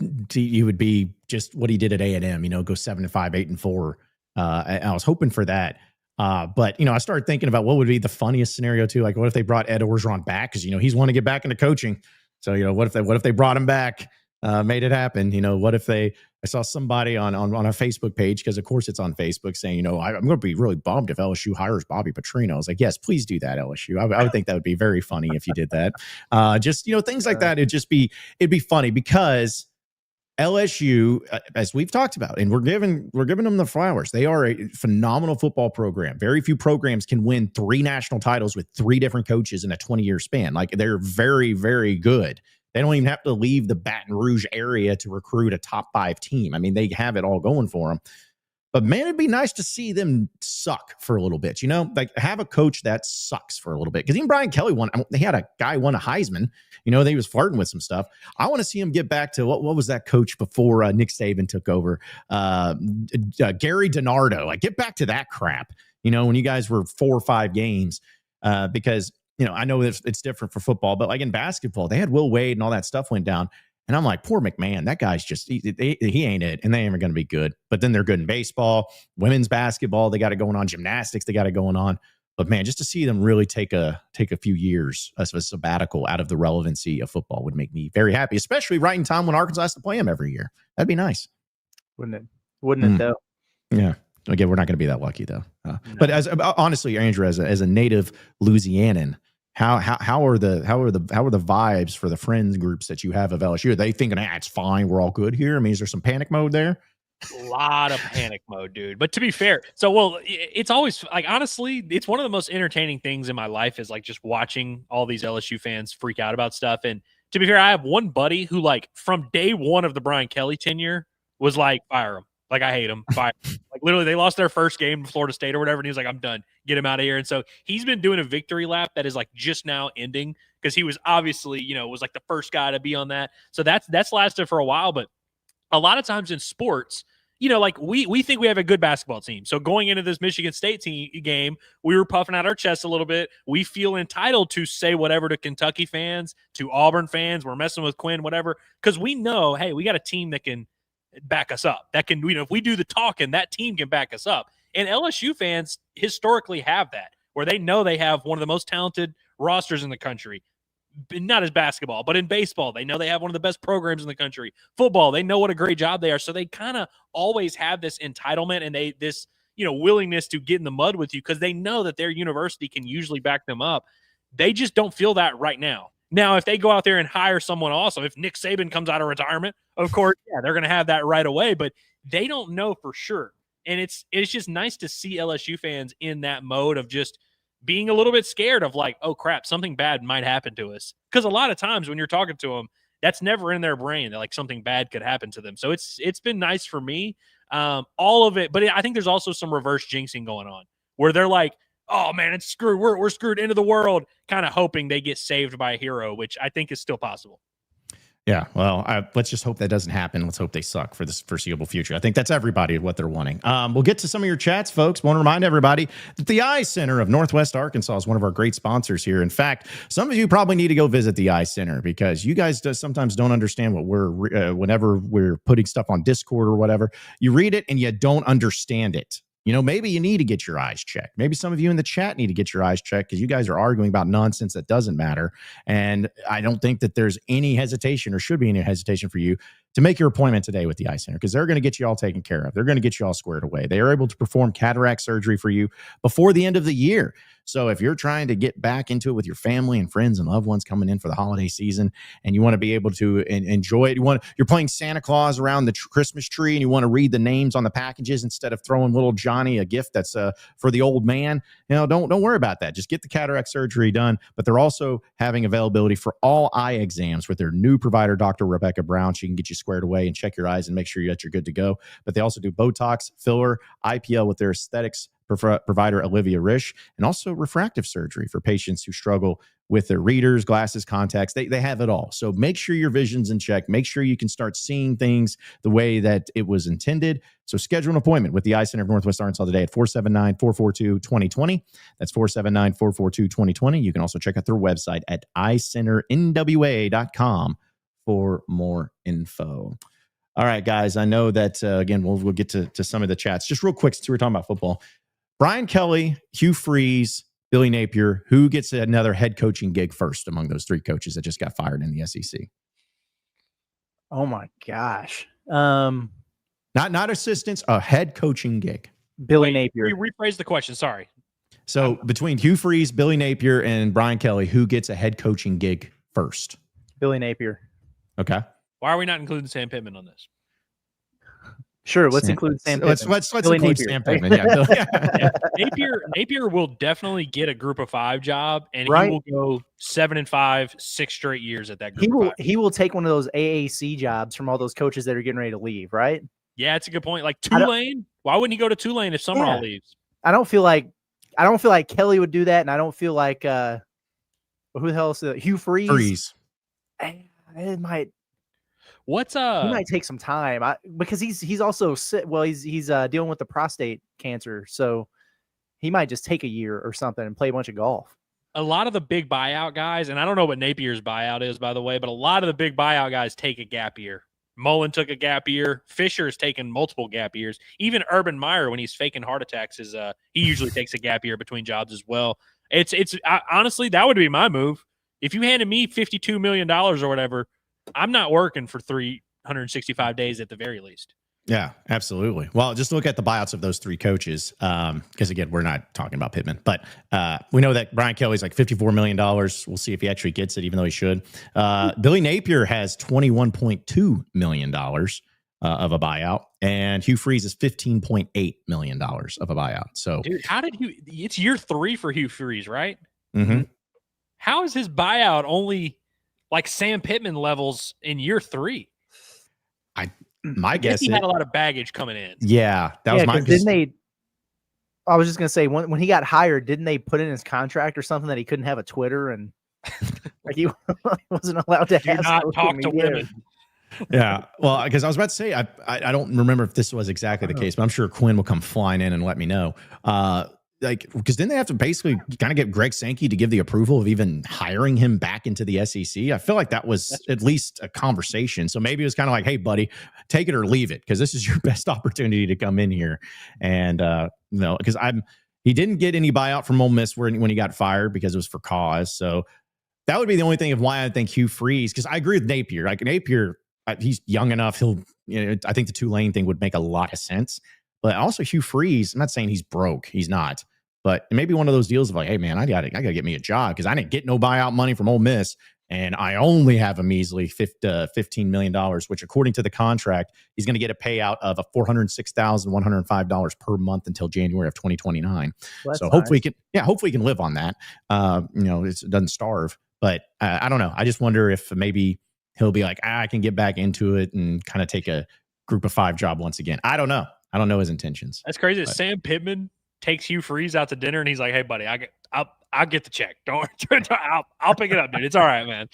Speaker 2: be just what he did at A&M, you know, go 7-5, 8-4. I was hoping for that. But, you know, I started thinking about what would be the funniest scenario too. Like, what if they brought Ed Orgeron back? Because, you know, he's wanting to get back into coaching. So, you know, what if they brought him back, made it happen? You know, what if I saw somebody on a Facebook page, because of course it's on Facebook, saying, you know, I'm going to be really bummed if LSU hires Bobby Petrino. I was like, yes, please do that, LSU. I would think that would be very funny if you did that. Just, you know, things like that. It'd be funny, because LSU, as we've talked about, and we're giving them the flowers. They are a phenomenal football program. Very few programs can win 3 national titles with 3 different coaches in a 20-year span. Like, they're very, very good. They don't even have to leave the Baton Rouge area to recruit a top 5 team. I mean, they have it all going for them. But man, it'd be nice to see them suck for a little bit, like have a coach that sucks for a little bit. Because even Brian Kelly he had a guy won a Heisman, that he was flirting with some stuff. I want to see him get back to what was that coach before Nick Saban took over? Gary DiNardo. Like, get back to that crap, when you guys were 4 or 5 games, because, I know it's different for football, but like in basketball, they had Will Wade and all that stuff went down. And I'm like, poor McMahon, that guy's just, he ain't it. And they ain't going to be good. But then they're good in baseball, women's basketball. They got it going on. Gymnastics, they got it going on. But man, just to see them really take a few years of a sabbatical out of the relevancy of football would make me very happy, especially right in time when Arkansas has to play them every year. That'd be nice.
Speaker 3: Wouldn't it though?
Speaker 2: Yeah. Again, we're not going to be that lucky though. No. But honestly, Andrew, as a native Louisianan, how are the vibes for the friends groups that you have of LSU? Are they thinking, it's fine, we're all good here? I mean, is there some panic mode there?
Speaker 4: A lot of panic mode, dude. But to be fair, it's always like, honestly, it's one of the most entertaining things in my life is like just watching all these LSU fans freak out about stuff. And to be fair, I have one buddy who, like, from day one of the Brian Kelly tenure was like, fire him. Like, I hate him. Fire him. Like, literally, they lost their first game to Florida State or whatever, and he was like, I'm done. Get him out of here. And so he's been doing a victory lap that is like just now ending because he was obviously, was like the first guy to be on that. So that's lasted for a while. But a lot of times in sports, like we think we have a good basketball team. So going into this Michigan State game, we were puffing out our chests a little bit. We feel entitled to say whatever to Kentucky fans, to Auburn fans. We're messing with Quinn, whatever, because we know, hey, we got a team that can back us up. That can, if we do the talking, that team can back us up. And LSU fans historically have that, where they know they have one of the most talented rosters in the country. Not as basketball, but in baseball, they know they have one of the best programs in the country. Football, they know what a great job they are. So they kind of always have this entitlement and this willingness to get in the mud with you because they know that their university can usually back them up. They just don't feel that right now. Now, if they go out there and hire someone awesome, if Nick Saban comes out of retirement, of course, yeah, they're going to have that right away, but they don't know for sure. And it's just nice to see LSU fans in that mode of just being a little bit scared of like, oh crap, something bad might happen to us. Because a lot of times when you're talking to them, that's never in their brain that like something bad could happen to them. So it's been nice for me, all of it. But I think there's also some reverse jinxing going on where they're like, oh man, it's screwed. We're screwed into the world, kind of hoping they get saved by a hero, which I think is still possible.
Speaker 2: Yeah, well, let's just hope that doesn't happen. Let's hope they suck for this foreseeable future. I think that's everybody what they're wanting. We'll get to some of your chats, folks. Want to remind everybody that the Eye Center of Northwest Arkansas is one of our great sponsors here. In fact, some of you probably need to go visit the Eye Center because you guys sometimes don't understand what whenever we're putting stuff on Discord or whatever, you read it and you don't understand it. Maybe you need to get your eyes checked. Maybe some of you in the chat need to get your eyes checked because you guys are arguing about nonsense that doesn't matter. And I don't think that there's any hesitation or should be any hesitation for you to make your appointment today with the Eye Center because they're going to get you all taken care of. They're going to get you all squared away. They are able to perform cataract surgery for you before the end of the year. So if you're trying to get back into it with your family and friends and loved ones coming in for the holiday season and you want to be able to enjoy it, you're playing Santa Claus around the Christmas tree and you want to read the names on the packages instead of throwing little Johnny a gift that's for the old man, don't worry about that. Just get the cataract surgery done. But they're also having availability for all eye exams with their new provider, Dr. Rebecca Brown. She can get you squared away and check your eyes and make sure that you're good to go. But they also do Botox, filler, IPL with their aesthetics provider Olivia Risch, and also refractive surgery for patients who struggle with their readers, glasses, contacts. They have it all. So make sure your vision's in check. Make sure you can start seeing things the way that it was intended. So schedule an appointment with the Eye Center of Northwest Arkansas today at 479-442-2020. That's 479-442-2020. You can also check out their website at eyecenternwa.com for more info. All right, guys, I know that, again, we'll get to some of the chats. Just real quick, since we were talking about football. Brian Kelly, Hugh Freeze, Billy Napier, who gets another head coaching gig first among those three coaches that just got fired in the SEC?
Speaker 3: Oh, my gosh.
Speaker 2: Not assistants, a head coaching gig.
Speaker 3: Billy Napier.
Speaker 4: You rephrase the question, sorry.
Speaker 2: So between Hugh Freeze, Billy Napier, and Brian Kelly, who gets a head coaching gig first?
Speaker 3: Billy Napier.
Speaker 2: Okay.
Speaker 4: Why are we not including Sam Pittman on this?
Speaker 3: Sure, let's include Sam Pittman.
Speaker 2: Let's include Napier. Sam Pittman. Yeah.
Speaker 4: Napier will definitely get a Group of 5 job, and he will go 7-5, 6 straight years at that Group of 5.
Speaker 3: He will take one of those AAC jobs from all those coaches that are getting ready to leave, right?
Speaker 4: Yeah, it's a good point. Like Tulane, why wouldn't he go to Tulane if Summerall leaves?
Speaker 3: I don't feel like Kelly would do that, and I don't feel like who the hell is it? Hugh Freeze. It might.
Speaker 4: What's
Speaker 3: He might take some time because he's also sick. Well, he's dealing with the prostate cancer, so he might just take a year or something and play a bunch of golf.
Speaker 4: A lot of the big buyout guys, and I don't know what Napier's buyout is, by the way, but a lot of the big buyout guys take a gap year. Mullen took a gap year. Fisher's taken multiple gap years. Even Urban Meyer, when he's faking heart attacks, he usually takes a gap year between jobs as well. Honestly, that would be my move. If you handed me $52 million or whatever, I'm not working for 365 days at the very least.
Speaker 2: Yeah, absolutely. Well, just look at the buyouts of those three coaches. Because again, we're not talking about Pittman, but we know that Brian Kelly's like $54 million. We'll see if he actually gets it, even though he should. Billy Napier has $21.2 million of a buyout, and Hugh Freeze is $15.8 million of a buyout. So,
Speaker 4: dude, it's year 3 for Hugh Freeze, right?
Speaker 2: Mm-hmm.
Speaker 4: How is his buyout only like Sam Pittman levels in year 3?
Speaker 2: My guess
Speaker 4: he had a lot of baggage coming in.
Speaker 2: Yeah, that was my.
Speaker 3: Didn't they? I was just gonna say when he got hired, didn't they put in his contract or something that he couldn't have a Twitter and like he wasn't allowed to have
Speaker 4: not talk to women?
Speaker 2: Yeah, well, because I was about to say I don't remember if this was exactly the case, but I'm sure Quinn will come flying in and let me know. Because then they have to basically kind of get Greg Sankey to give the approval of even hiring him back into the SEC. I feel like that was at least a conversation. So maybe it was kind of like, hey, buddy, take it or leave it, because this is your best opportunity to come in here. And, because he didn't get any buyout from Ole Miss when he got fired because it was for cause. So that would be the only thing of why I think Hugh Freeze, because I agree with Napier. Like Napier, he's young enough. I think the Tulane thing would make a lot of sense. But also Hugh Freeze, I'm not saying he's broke. He's not. But it may be one of those deals of like, hey, man, I got to get me a job because I didn't get no buyout money from Ole Miss. And I only have a measly $15 million, which according to the contract, he's going to get a payout of $406,105 per month until January of 2029. Well, so hopefully he can live on that. It doesn't starve. But I don't know. I just wonder if maybe he'll be like, I can get back into it and kind of take a group of 5 job once again. I don't know. I don't know his intentions.
Speaker 4: That's crazy. Sam Pittman takes Hugh Freeze out to dinner and he's like, hey, buddy, I'll get the check. Don't worry. I'll pick it up, dude. It's all right, man.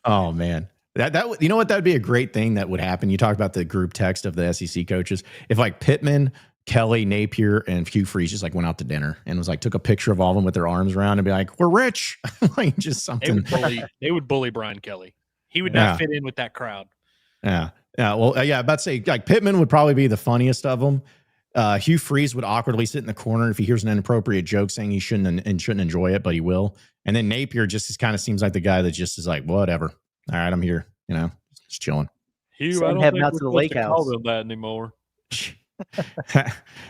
Speaker 2: Oh, man. That you know what? That would be a great thing that would happen. You talked about the group text of the SEC coaches. If like Pittman, Kelly, Napier, and Hugh Freeze just like went out to dinner and was like, took a picture of all of them with their arms around and be like, we're rich. Like just something.
Speaker 4: They would bully Brian Kelly. He would not fit in with that crowd.
Speaker 2: Yeah. Yeah. Well, I'm about to say like Pittman would probably be the funniest of them. Hugh Freeze would awkwardly sit in the corner if he hears an inappropriate joke saying he shouldn't enjoy it, but he will. And then Napier just kind of seems like the guy that just is like, whatever. All right, I'm here. Just chilling.
Speaker 4: Hugh, I don't think we're supposed to call them that anymore.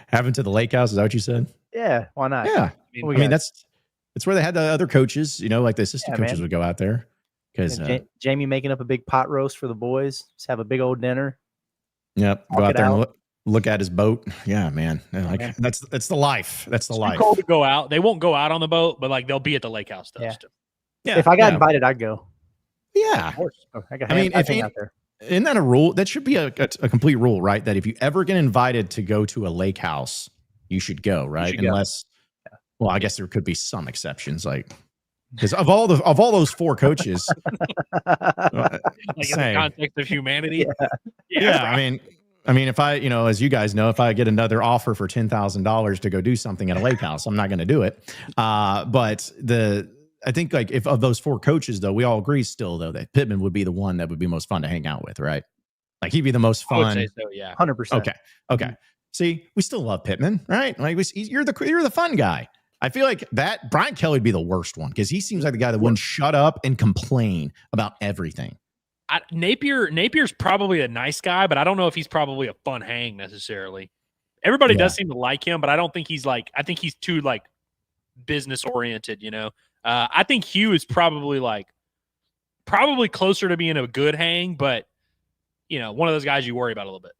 Speaker 2: Having to the lake house, is that what you said?
Speaker 3: Yeah, why not?
Speaker 2: Yeah, I mean that's where they had the other coaches. Like the assistant coaches would go out there because
Speaker 3: Jamie making up a big pot roast for the boys. Just have a big old dinner.
Speaker 2: Yep, go out there and look at his boat. Yeah, man. That's the life. That's the life.
Speaker 4: Too cold to go out. They won't go out on the boat, but like they'll be at the lake house.
Speaker 3: Yeah. If I got invited, I'd go.
Speaker 2: Yeah.
Speaker 3: Of course.
Speaker 2: Isn't that a rule? That should be a complete rule, right? That if you ever get invited to go to a lake house, you should go, right? Unless, well, I guess there could be some exceptions, like because of all those 4 coaches,
Speaker 4: like in the context of humanity.
Speaker 2: Yeah. I mean, if I, as you guys know, if I get another offer for $10,000 to go do something at a lake house, I'm not going to do it. But I think like if of those 4 coaches, though, we all agree still, though, that Pittman would be the one that would be most fun to hang out with, right? Like he'd be the most fun.
Speaker 4: I would say so, yeah.
Speaker 3: 100%.
Speaker 2: Okay. See, we still love Pittman, right? Like you're the fun guy. I feel like that Brian Kelly would be the worst one because he seems like the guy that wouldn't shut up and complain about everything.
Speaker 4: Napier's probably a nice guy, but I don't know if he's probably a fun hang necessarily. Everybody does seem to like him, but I don't think he's like, I think he's too like business oriented, I think Hugh is probably closer to being a good hang, but one of those guys you worry about a little bit.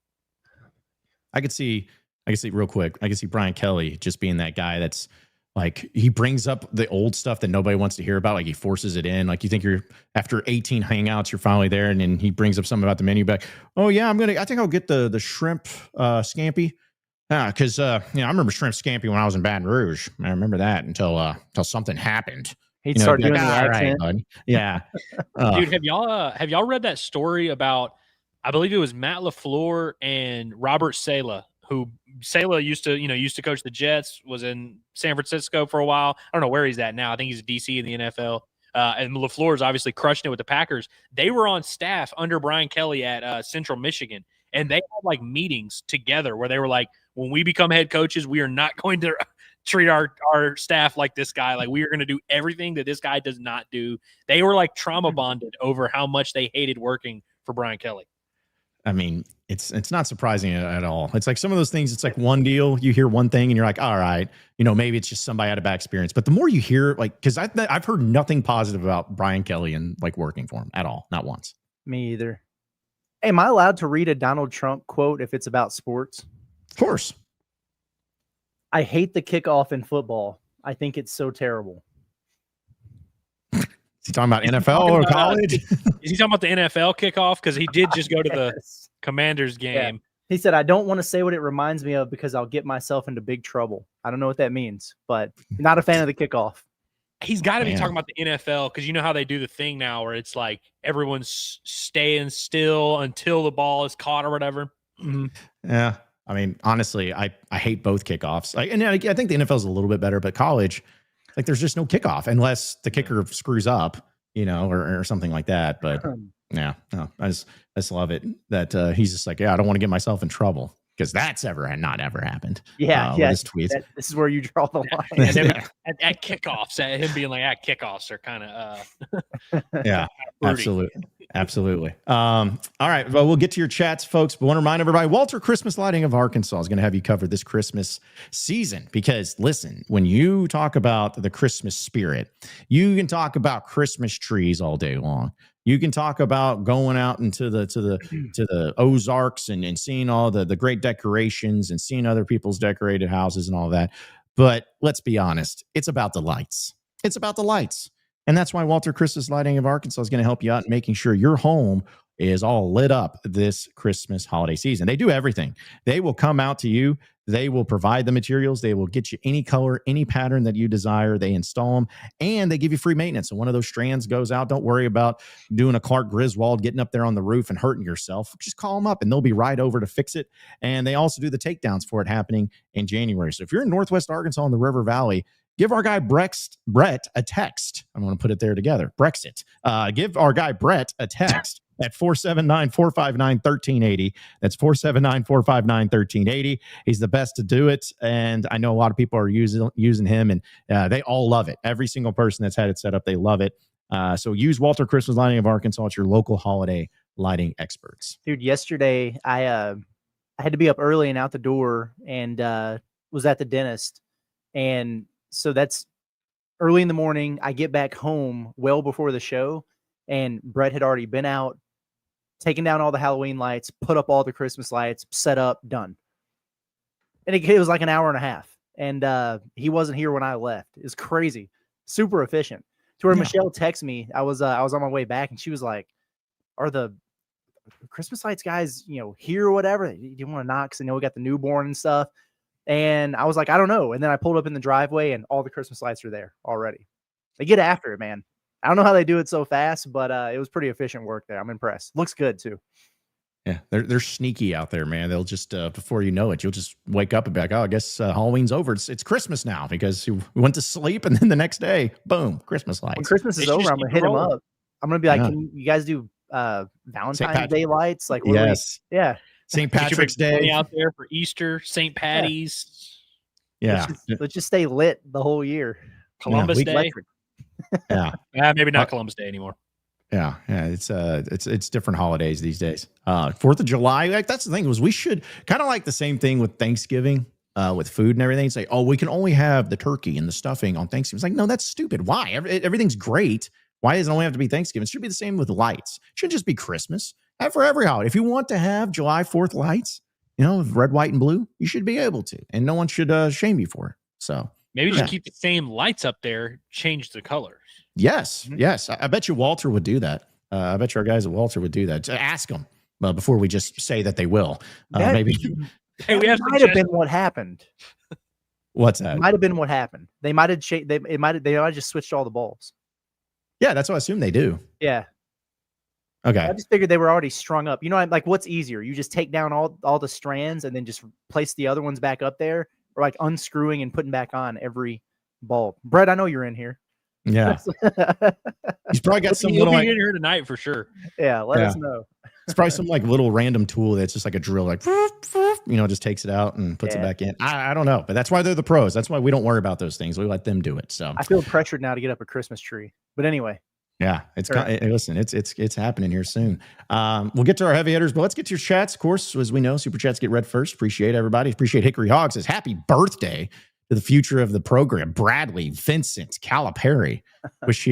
Speaker 4: I could see real quick. I could see Brian Kelly just being that guy that's
Speaker 2: Like he brings up the old stuff that nobody wants to hear about. Like he forces it in. Like you think you're after 18 hangouts, you're finally there. And then he brings up something about the menu back. Oh yeah, I think I'll get the shrimp scampi. Cause I remember shrimp scampi when I was in Baton Rouge. I remember that until something happened.
Speaker 3: He'd start doing the
Speaker 2: all
Speaker 3: accent.
Speaker 2: right, bud. Yeah.
Speaker 4: Dude, have y'all read that story about, I believe it was Matt LaFleur and Robert Saleh, who Saleh used to coach the Jets, was in San Francisco for a while. I don't know where he's at now. I think he's DC in the NFL. And LaFleur's obviously crushing it with the Packers. They were on staff under Brian Kelly at Central Michigan, and they had like meetings together where they were like, when we become head coaches, we are not going to treat our staff like this guy. Like we are going to do everything that this guy does not do. They were like trauma bonded over how much they hated working for Brian Kelly.
Speaker 2: I mean, it's not surprising at all. It's like some of those things, it's like one deal, you hear one thing and you're like, all right, maybe it's just somebody had a bad experience. But the more you hear, like, because I've heard nothing positive about Brian Kelly and like working for him at all. Not once.
Speaker 3: Me either. Hey, am I allowed to read a Donald Trump quote if it's about sports?
Speaker 2: Of course.
Speaker 3: I hate the kickoff in football. I think it's so terrible.
Speaker 2: Is he talking about NFL or college?
Speaker 4: Is he talking about the NFL kickoff? Because he did just go to the Commanders game.
Speaker 3: Yeah. He said, I don't want to say what it reminds me of because I'll get myself into big trouble. I don't know what that means, but not a fan of the kickoff.
Speaker 4: He's got to be talking about the NFL because you know how they do the thing now where it's like everyone's staying still until the ball is caught or whatever.
Speaker 3: Mm-hmm.
Speaker 2: Yeah. I mean, honestly, I hate both kickoffs. I think the NFL is a little bit better, but college, like there's just no kickoff unless the kicker screws up, or something like that. But yeah, no, I just love it that he's just like, I don't want to get myself in trouble because that's not ever happened.
Speaker 3: Yeah,
Speaker 2: his tweets.
Speaker 3: This is where you draw the line.
Speaker 4: At kickoffs, him being like, at kickoffs are kind of
Speaker 2: yeah, absolutely. All right, well, we'll get to your chats, folks, but want to remind everybody, Walter Christmas Lighting of Arkansas is going to have you covered this Christmas season because, listen, when you talk about the Christmas spirit, you can talk about Christmas trees all day long. You can talk about going out into the Ozarks and seeing all the great decorations and seeing other people's decorated houses and all that. But let's be honest, it's about the lights. It's about the lights. And that's why Walter Christmas Lighting of Arkansas is going to help you out in making sure your home is all lit up this Christmas holiday season. They do everything. They will come out to you. They will provide the materials. They will get you any color, any pattern that you desire. They install them and they give you free maintenance. So one of those strands goes out. Don't worry about doing a Clark Griswold, getting up there on the roof and hurting yourself. Just call them up and they'll be right over to fix it. And they also do the takedowns for it happening in January. So if you're in Northwest Arkansas in the River Valley, give our guy Brett a text. I'm going to put it there together. Brexit. Give our guy Brett a text at 479-459-1380. That's 479-459-1380. He's the best to do it. And I know a lot of people are using him and they all love it. Every single person that's had it set up, they love it. So use Walter Christmas Lighting of Arkansas. It's your local holiday lighting experts.
Speaker 3: Dude, yesterday I had to be up early and out the door and was at the dentist. And so that's early in the morning. I get back home well before the show and Brett had already been out, taken down all the Halloween lights, put up all the Christmas lights, set up, done. And it was like an hour and a half. And he wasn't here when I left. It's crazy. Super efficient. To where Michelle texted me. I was on my way back and she was like, are the Christmas lights guys, here or whatever? Do you want to knock? Because we got the newborn and stuff. And I was like, I don't know. And then I pulled up in the driveway and all the Christmas lights are there already. They get after it, man. I don't know how they do it so fast, but it was pretty efficient work there. I'm impressed. Looks good too.
Speaker 2: Yeah, they're sneaky out there, man. They'll just before you know it, you'll just wake up and be like, oh, I guess Halloween's over. It's Christmas now because we went to sleep and then the next day, boom, Christmas lights.
Speaker 3: When Christmas is over, I'm gonna hit them up. I'm gonna be like, can you guys do Valentine's Day lights? Like,
Speaker 2: yes,
Speaker 3: yeah.
Speaker 2: St. Patrick's Day
Speaker 4: out there for Easter, St. Patty's.
Speaker 2: Yeah,
Speaker 3: let's just stay lit the whole year.
Speaker 4: Columbus Day.
Speaker 3: Electric.
Speaker 2: Yeah,
Speaker 4: maybe not Columbus Day anymore.
Speaker 2: Yeah, it's different holidays these days. 4th of July, like that's the thing was we should kind of like the same thing with Thanksgiving, with food and everything. Say, oh, we can only have the turkey and the stuffing on Thanksgiving. It's like, no, that's stupid. Why? Everything's great. Why does it only have to be Thanksgiving? It should be the same with lights. It should just be Christmas. And for every holiday, if you want to have July 4th lights, red, white, and blue, you should be able to, and no one should shame you for it. So
Speaker 4: Maybe just keep the same lights up there, change the colors.
Speaker 2: Yes. I bet you Walter would do that. I bet you our guys at Walter would do that. Just ask them before we just say that they will. Maybe.
Speaker 4: Hey, we
Speaker 3: might have been what happened.
Speaker 2: What's that?
Speaker 3: Might have been what happened. They might have they might have just switched all the bulbs.
Speaker 2: Yeah, that's what I assume they do.
Speaker 3: Yeah.
Speaker 2: Okay.
Speaker 3: I just figured they were already strung up. You know, like what's easier? You just take down all the strands and then just place the other ones back up there, or like unscrewing and putting back on every bulb. Brett, I know you're in here.
Speaker 2: Yeah. He's probably got some
Speaker 4: He'll
Speaker 2: little
Speaker 4: be in here tonight for sure.
Speaker 3: Yeah, let us know.
Speaker 2: It's probably some like little random tool that's just like a drill, like just takes it out and puts it back in. I don't know, but that's why they're the pros. That's why we don't worry about those things. We let them do it. So
Speaker 3: I feel pressured now to get up a Christmas tree. But anyway.
Speaker 2: Yeah, listen, it's happening here soon. We'll get to our heavy hitters, but let's get to your chats. Of course, as we know, super chats get read first. Appreciate everybody. Appreciate Hickory Hogs says happy birthday to the future of the program, Bradley Vincent Calipari. Wish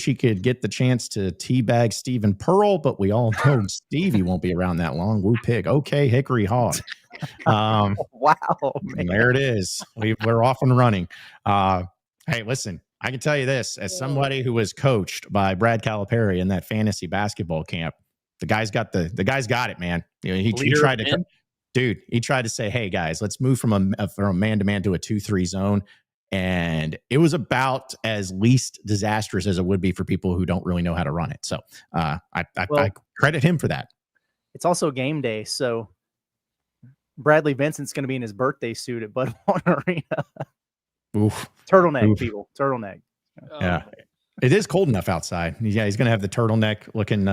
Speaker 2: he could get the chance to teabag Stephen Pearl, but we all know Stevie won't be around that long. Woo pig. Okay, Hickory Hog.
Speaker 3: Wow, man.
Speaker 2: There it is. We're off and running. Hey, listen. I can tell you this, as somebody who was coached by Brad Calipari in that fantasy basketball camp, the guy's got it, man. You know, he tried to, he tried to say, hey guys, let's move from a man-to-man to a 2-3 zone. And it was about as least disastrous as it would be for people who don't really know how to run it. So I credit him for that.
Speaker 3: It's also game day. So Bradley Vincent's going to be in his birthday suit at Bud Walton Arena.
Speaker 2: Oof.
Speaker 3: Turtleneck, people. Turtleneck.
Speaker 2: Yeah. It is cold enough outside. Yeah, he's going to have the turtleneck looking.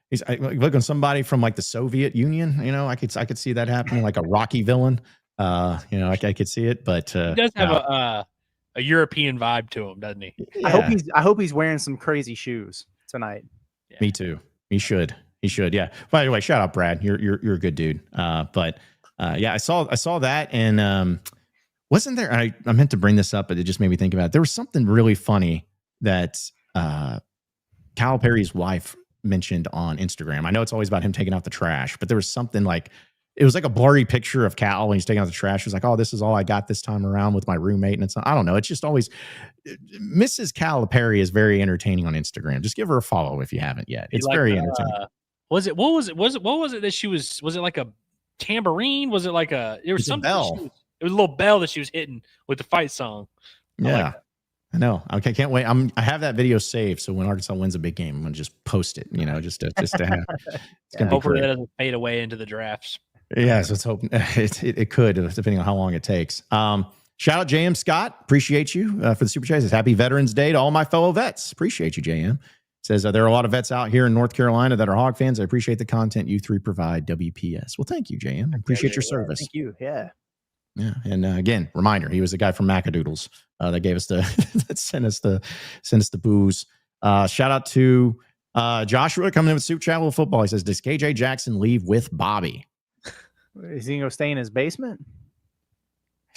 Speaker 2: He's looking somebody from like the Soviet Union. You know, I could see that happening, like a Rocky villain. I could see it, but
Speaker 4: he does have a European vibe to him, doesn't he?
Speaker 2: Yeah.
Speaker 3: I hope he's wearing some crazy shoes tonight.
Speaker 2: Yeah. Me too. He should. Yeah. By the way, shout out Brad. You're a good dude. I saw that, and wasn't there? I meant to bring this up, but it just made me think about it. There was something really funny that Calipari's wife mentioned on Instagram. I know it's always about him taking out the trash, but there was something like, it was like a blurry picture of Cal when he's taking out the trash. He was like, oh, this is all I got this time around with my roommate. And it's, I don't know. It's just always, Mrs. Calipari is very entertaining on Instagram. Just give her a follow if you haven't yet. It's very entertaining.
Speaker 4: What was it that she was it like a tambourine? Was it like there was something? It was a little bell that she was hitting with the fight song.
Speaker 2: Yeah. I know. Okay, can't wait. I have that video saved, so when Arkansas wins a big game, I'm gonna just post it. Just to have.
Speaker 4: Hopefully that doesn't fade away into the drafts.
Speaker 2: Yeah, so let's hope it could, depending on how long it takes. Shout out JM Scott, appreciate you for the super chat. Says happy Veterans Day to all my fellow vets. Appreciate you, JM. Says there are a lot of vets out here in North Carolina that are Hog fans. I appreciate the content you three provide. WPS. Well, thank you, JM. I appreciate your service.
Speaker 3: Thank you. Yeah.
Speaker 2: Yeah, and again, reminder: he was the guy from Macadoodles that gave us that sent us the booze. Shout out to Joshua coming in with Soup Chat with Football. He says, "Does KJ Jackson leave with Bobby?
Speaker 3: Is he gonna stay in his basement?"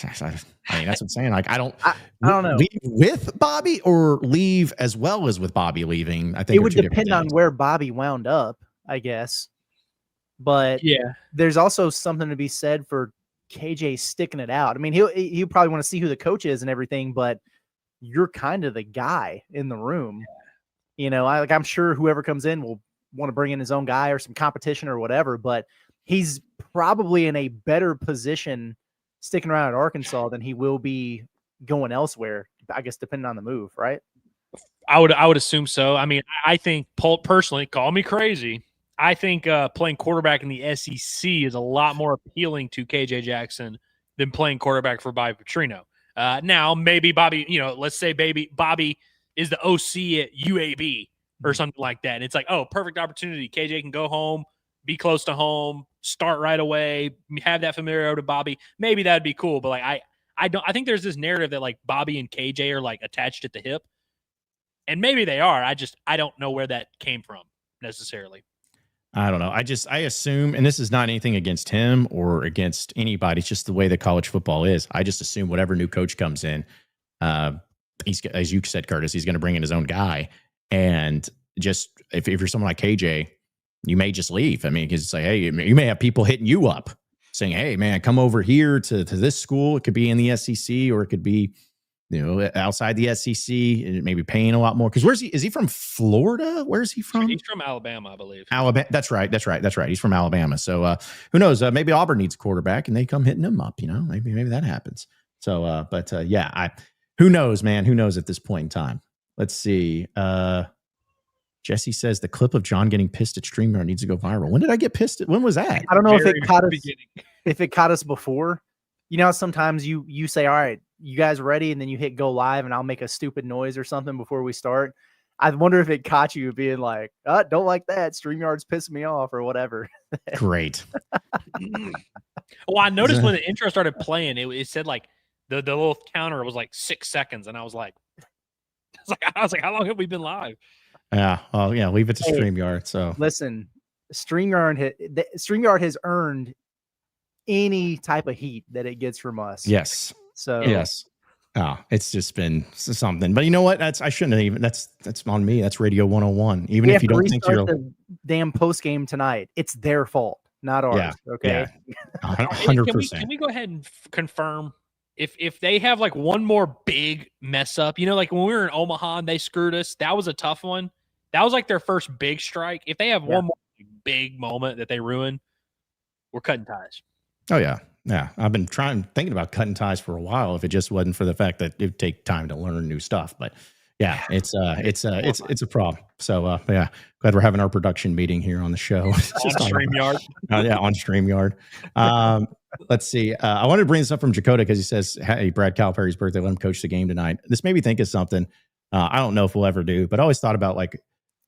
Speaker 2: I mean, that's what I'm saying. Like, I don't
Speaker 3: know.
Speaker 2: Leave with Bobby or leave as well as with Bobby leaving. I think
Speaker 3: it would depend on where Bobby wound up, I guess. But
Speaker 4: yeah,
Speaker 3: there's also something to be said for KJ sticking it out. I mean, he'll probably want to see who the coach is and everything, but you're kind of the guy in the room. I'm sure whoever comes in will want to bring in his own guy or some competition or whatever, but he's probably in a better position sticking around at Arkansas than he will be going elsewhere, I guess, depending on the move, right?
Speaker 4: I would assume so. I mean, I think personally, call me crazy, I think playing quarterback in the SEC is a lot more appealing to KJ Jackson than playing quarterback for Bobby Petrino. Now, maybe Bobby, let's say Bobby is the OC at UAB or something like that. And it's like, oh, perfect opportunity. KJ can go home, be close to home, start right away, have that familiarity to Bobby. Maybe that'd be cool. But like, I think there's this narrative that like Bobby and KJ are like attached at the hip. And maybe they are. I don't know where that came from necessarily.
Speaker 2: I don't know. I assume, and this is not anything against him or against anybody. It's just the way that college football is. I just assume whatever new coach comes in, he's, as you said, Curtis, he's going to bring in his own guy. And just if you're someone like KJ, you may just leave. I mean, because it's like, hey, you may have people hitting you up saying, hey, man, come over here to this school. It could be in the SEC or it could be, outside the SEC, maybe paying a lot more. Because where's he? Is he from Florida? Where's he from?
Speaker 4: He's from Alabama, I believe.
Speaker 2: Alabama. That's right. He's from Alabama. So who knows? Maybe Auburn needs a quarterback, and they come hitting him up. Maybe that happens. So, who knows, man? Who knows at this point in time? Let's see. Jesse says the clip of John getting pissed at StreamYard needs to go viral. When did I get pissed? When was that?
Speaker 3: I don't know if it caught us. If it caught us before, sometimes you say, "All right, you guys ready?" and then you hit go live, and I'll make a stupid noise or something before we start. I wonder if it caught you being like, "Don't like that. StreamYard's pissing me off," or whatever.
Speaker 2: Great.
Speaker 4: Well, I noticed when the intro started playing, it said like the little counter was like 6 seconds, and I was like, how long have we been live?
Speaker 2: Yeah. Well, yeah. Leave it to StreamYard. So
Speaker 3: listen, StreamYard has earned any type of heat that it gets from us.
Speaker 2: Yes.
Speaker 3: So
Speaker 2: yes. Oh, it's just been something. But you know what? I shouldn't have even. That's on me. That's Radio 101. Even if you don't think you're
Speaker 3: the damn post game tonight, it's their fault, not ours.
Speaker 2: Yeah,
Speaker 3: okay.
Speaker 2: Yeah. 100%.
Speaker 4: Can we go ahead and confirm if they have like one more big mess up? Like when we were in Omaha and they screwed us, that was a tough one. That was like their first big strike. If they have one more big moment that they ruin, we're cutting ties.
Speaker 2: Oh yeah. Yeah. I've been thinking about cutting ties for a while if it just wasn't for the fact that it would take time to learn new stuff. But yeah, it's a problem. So yeah, glad we're having our production meeting here on the show.
Speaker 4: On StreamYard.
Speaker 2: On StreamYard. Let's see. I wanted to bring this up from Jakota because he says, "Hey, Brad Calipari's birthday. Let him coach the game tonight." This made me think of something. I don't know if we'll ever do, but I always thought about like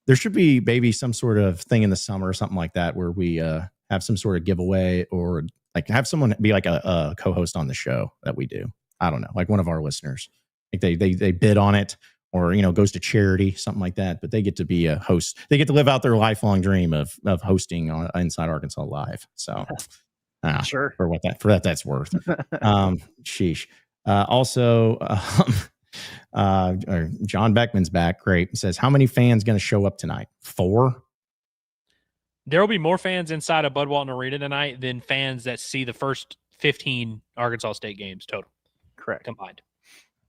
Speaker 2: there should be maybe some sort of thing in the summer or something like that where we have some sort of giveaway or like have someone be like a co-host on the show that we do. I don't know, like one of our listeners. Like they bid on it or goes to charity, something like that. But they get to be a host. They get to live out their lifelong dream of hosting on Inside Arkansas Live. So
Speaker 3: sure,
Speaker 2: for that's worth. Sheesh. Also. John Beckman's back. Great. He says, how many fans going to show up tonight? 4?
Speaker 4: There will be more fans inside of Bud Walton Arena tonight than fans that see the first 15 Arkansas State games total.
Speaker 3: Correct.
Speaker 4: Combined.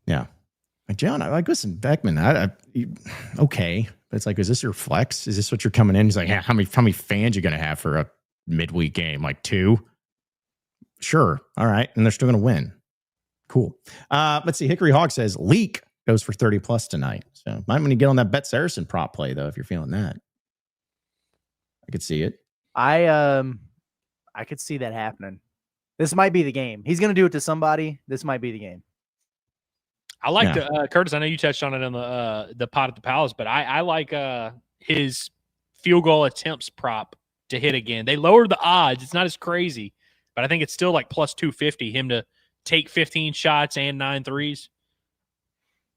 Speaker 2: Yeah. John, listen, Beckman, okay. But it's like, is this your flex? Is this what you're coming in? He's like, how many fans you going to have for a midweek game? Like 2? Sure. All right. And they're still going to win. Cool. Let's see. Hickory Hog says Leak goes for 30 plus tonight. So might want to get on that Bet Saracen prop play though, if you're feeling that. I could see it.
Speaker 3: I could see that happening. This might be the game. He's going to do it to somebody. This might be the game.
Speaker 4: I like Curtis. I know you touched on it on the pot at the Palace, but I like his field goal attempts prop to hit again. They lowered the odds. It's not as crazy, but I think it's still like plus 250 him to take 15 shots and 9 threes.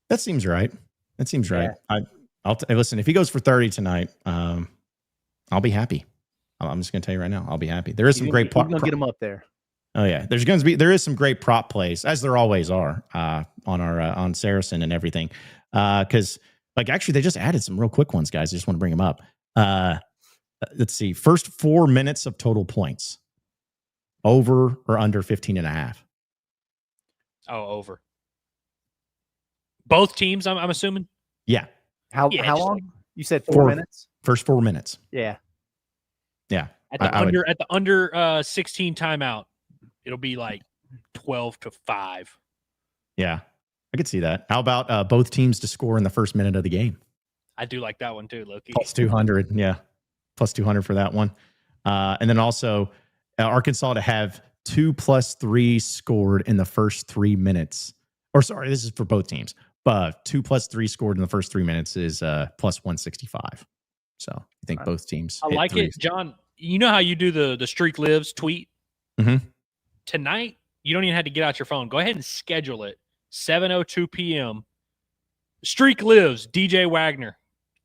Speaker 2: That seems right. Yeah. Listen, if he goes for 30 tonight, I'll be happy. I'm just going to tell you right now, I'll be happy. There is some great
Speaker 3: prop. Get him up there.
Speaker 2: Oh yeah, there is some great prop plays, as there always are on Saracen and everything. Because like actually they just added some real quick ones, guys. I just want to bring them up. Let's see, first 4 minutes of total points, over or under 15.5.
Speaker 4: Oh, over. Both teams, I'm assuming.
Speaker 2: Yeah.
Speaker 3: How long? You said 4 minutes.
Speaker 2: First 4 minutes.
Speaker 3: Yeah.
Speaker 2: Yeah.
Speaker 4: At the under 16 timeout, it'll be like 12-5.
Speaker 2: Yeah, I could see that. How about both teams to score in the first minute of the game?
Speaker 4: I do like that one too, Loki.
Speaker 2: Plus 200. Yeah. Plus 200 for that one. And then also Arkansas to have 2 plus 3 scored in the first 3 minutes. Or sorry, this is for both teams. But 2 plus 3 scored in the first 3 minutes is plus 165. So I think both teams.
Speaker 4: I like it, John. You know how you do the streak lives tweet?
Speaker 2: Mm-hmm.
Speaker 4: Tonight, you don't even have to get out your phone. Go ahead and schedule it. 7:02 p.m. Streak lives. DJ Wagner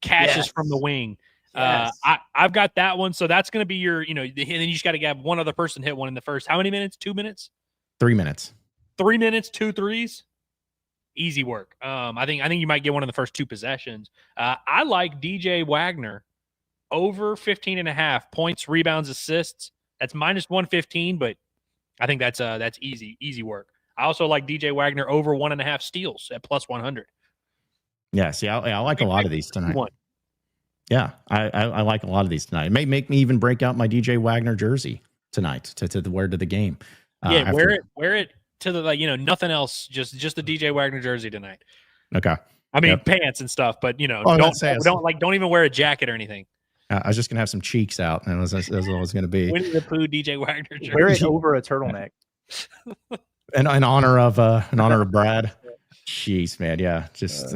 Speaker 4: cashes from the wing.
Speaker 3: Yes.
Speaker 4: I've got that one. So that's going to be your, and then you just got to have one other person hit one in the first. How many minutes? 2 minutes?
Speaker 2: 3 minutes.
Speaker 4: 3 minutes, 2 threes. Easy work. I think you might get one in the first 2 possessions. I like DJ Wagner over 15.5 points, rebounds, assists. That's minus 115, but I think that's easy work. I also like DJ Wagner over 1.5 steals at plus 100.
Speaker 2: Yeah, see, I like a lot of these tonight.
Speaker 4: One.
Speaker 2: Yeah, I like a lot of these tonight. It may make me even break out my DJ Wagner jersey tonight to wear to the game.
Speaker 4: Yeah, wear it to the, like, you know, nothing else, just the DJ Wagner jersey tonight.
Speaker 2: Okay.
Speaker 4: I mean, pants and stuff, but, you know, don't even wear a jacket or anything.
Speaker 2: I was just gonna have some cheeks out, and that's what it was gonna be.
Speaker 4: Winnie the Pooh, DJ Wagner jersey.
Speaker 3: Wear it over a turtleneck.
Speaker 2: And in honor of Brad. Jeez, man, yeah, just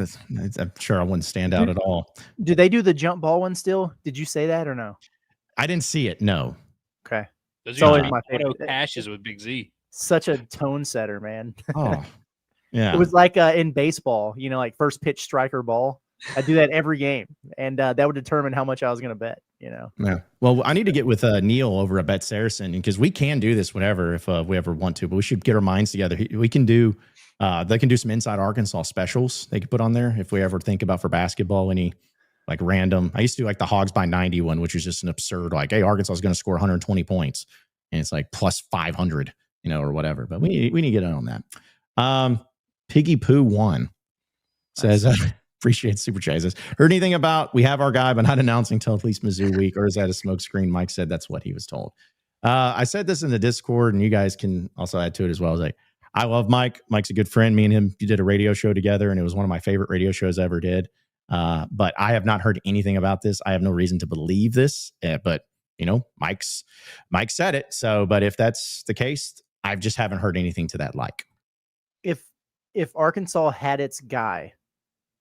Speaker 2: I'm sure I wouldn't stand out at all.
Speaker 3: Do they do the jump ball one still? Did you say that or no?
Speaker 2: I didn't see it. No.
Speaker 3: Okay.
Speaker 4: Those
Speaker 3: It's always my
Speaker 4: photo
Speaker 3: favorite.
Speaker 4: caches with Big Z.
Speaker 3: Such a tone setter, man.
Speaker 2: Oh, yeah.
Speaker 3: It was like in baseball, you know, like first pitch striker ball. I do that every game, and that would determine how much I was going to bet. You know.
Speaker 2: Yeah. Well, I need to get with Neil over at Bet Saracen, because we can do this whenever if we ever want to, but we should get our minds together. We can do. They can do some Inside Arkansas specials they could put on there if we ever think about for basketball any like random. I used to do like the Hogs by 90 one, which was just an absurd, like, hey, Arkansas is going to score 120 points, and it's like plus 500, you know, or whatever. But we need to get in on that. Piggy Poo 1 says, appreciate super chat. Says, heard anything about we have our guy, but not announcing till at least Mizzou week, or is that a smoke screen? Mike said that's what he was told. I said this in the Discord, and you guys can also add to it as well. I was like, I love Mike. Mike's a good friend. Me and him did a radio show together, and it was one of my favorite radio shows I ever did. But I have not heard anything about this. I have no reason to believe this. But you know, Mike said it. So, but if that's the case, I just haven't heard anything to that like.
Speaker 3: If Arkansas had its guy,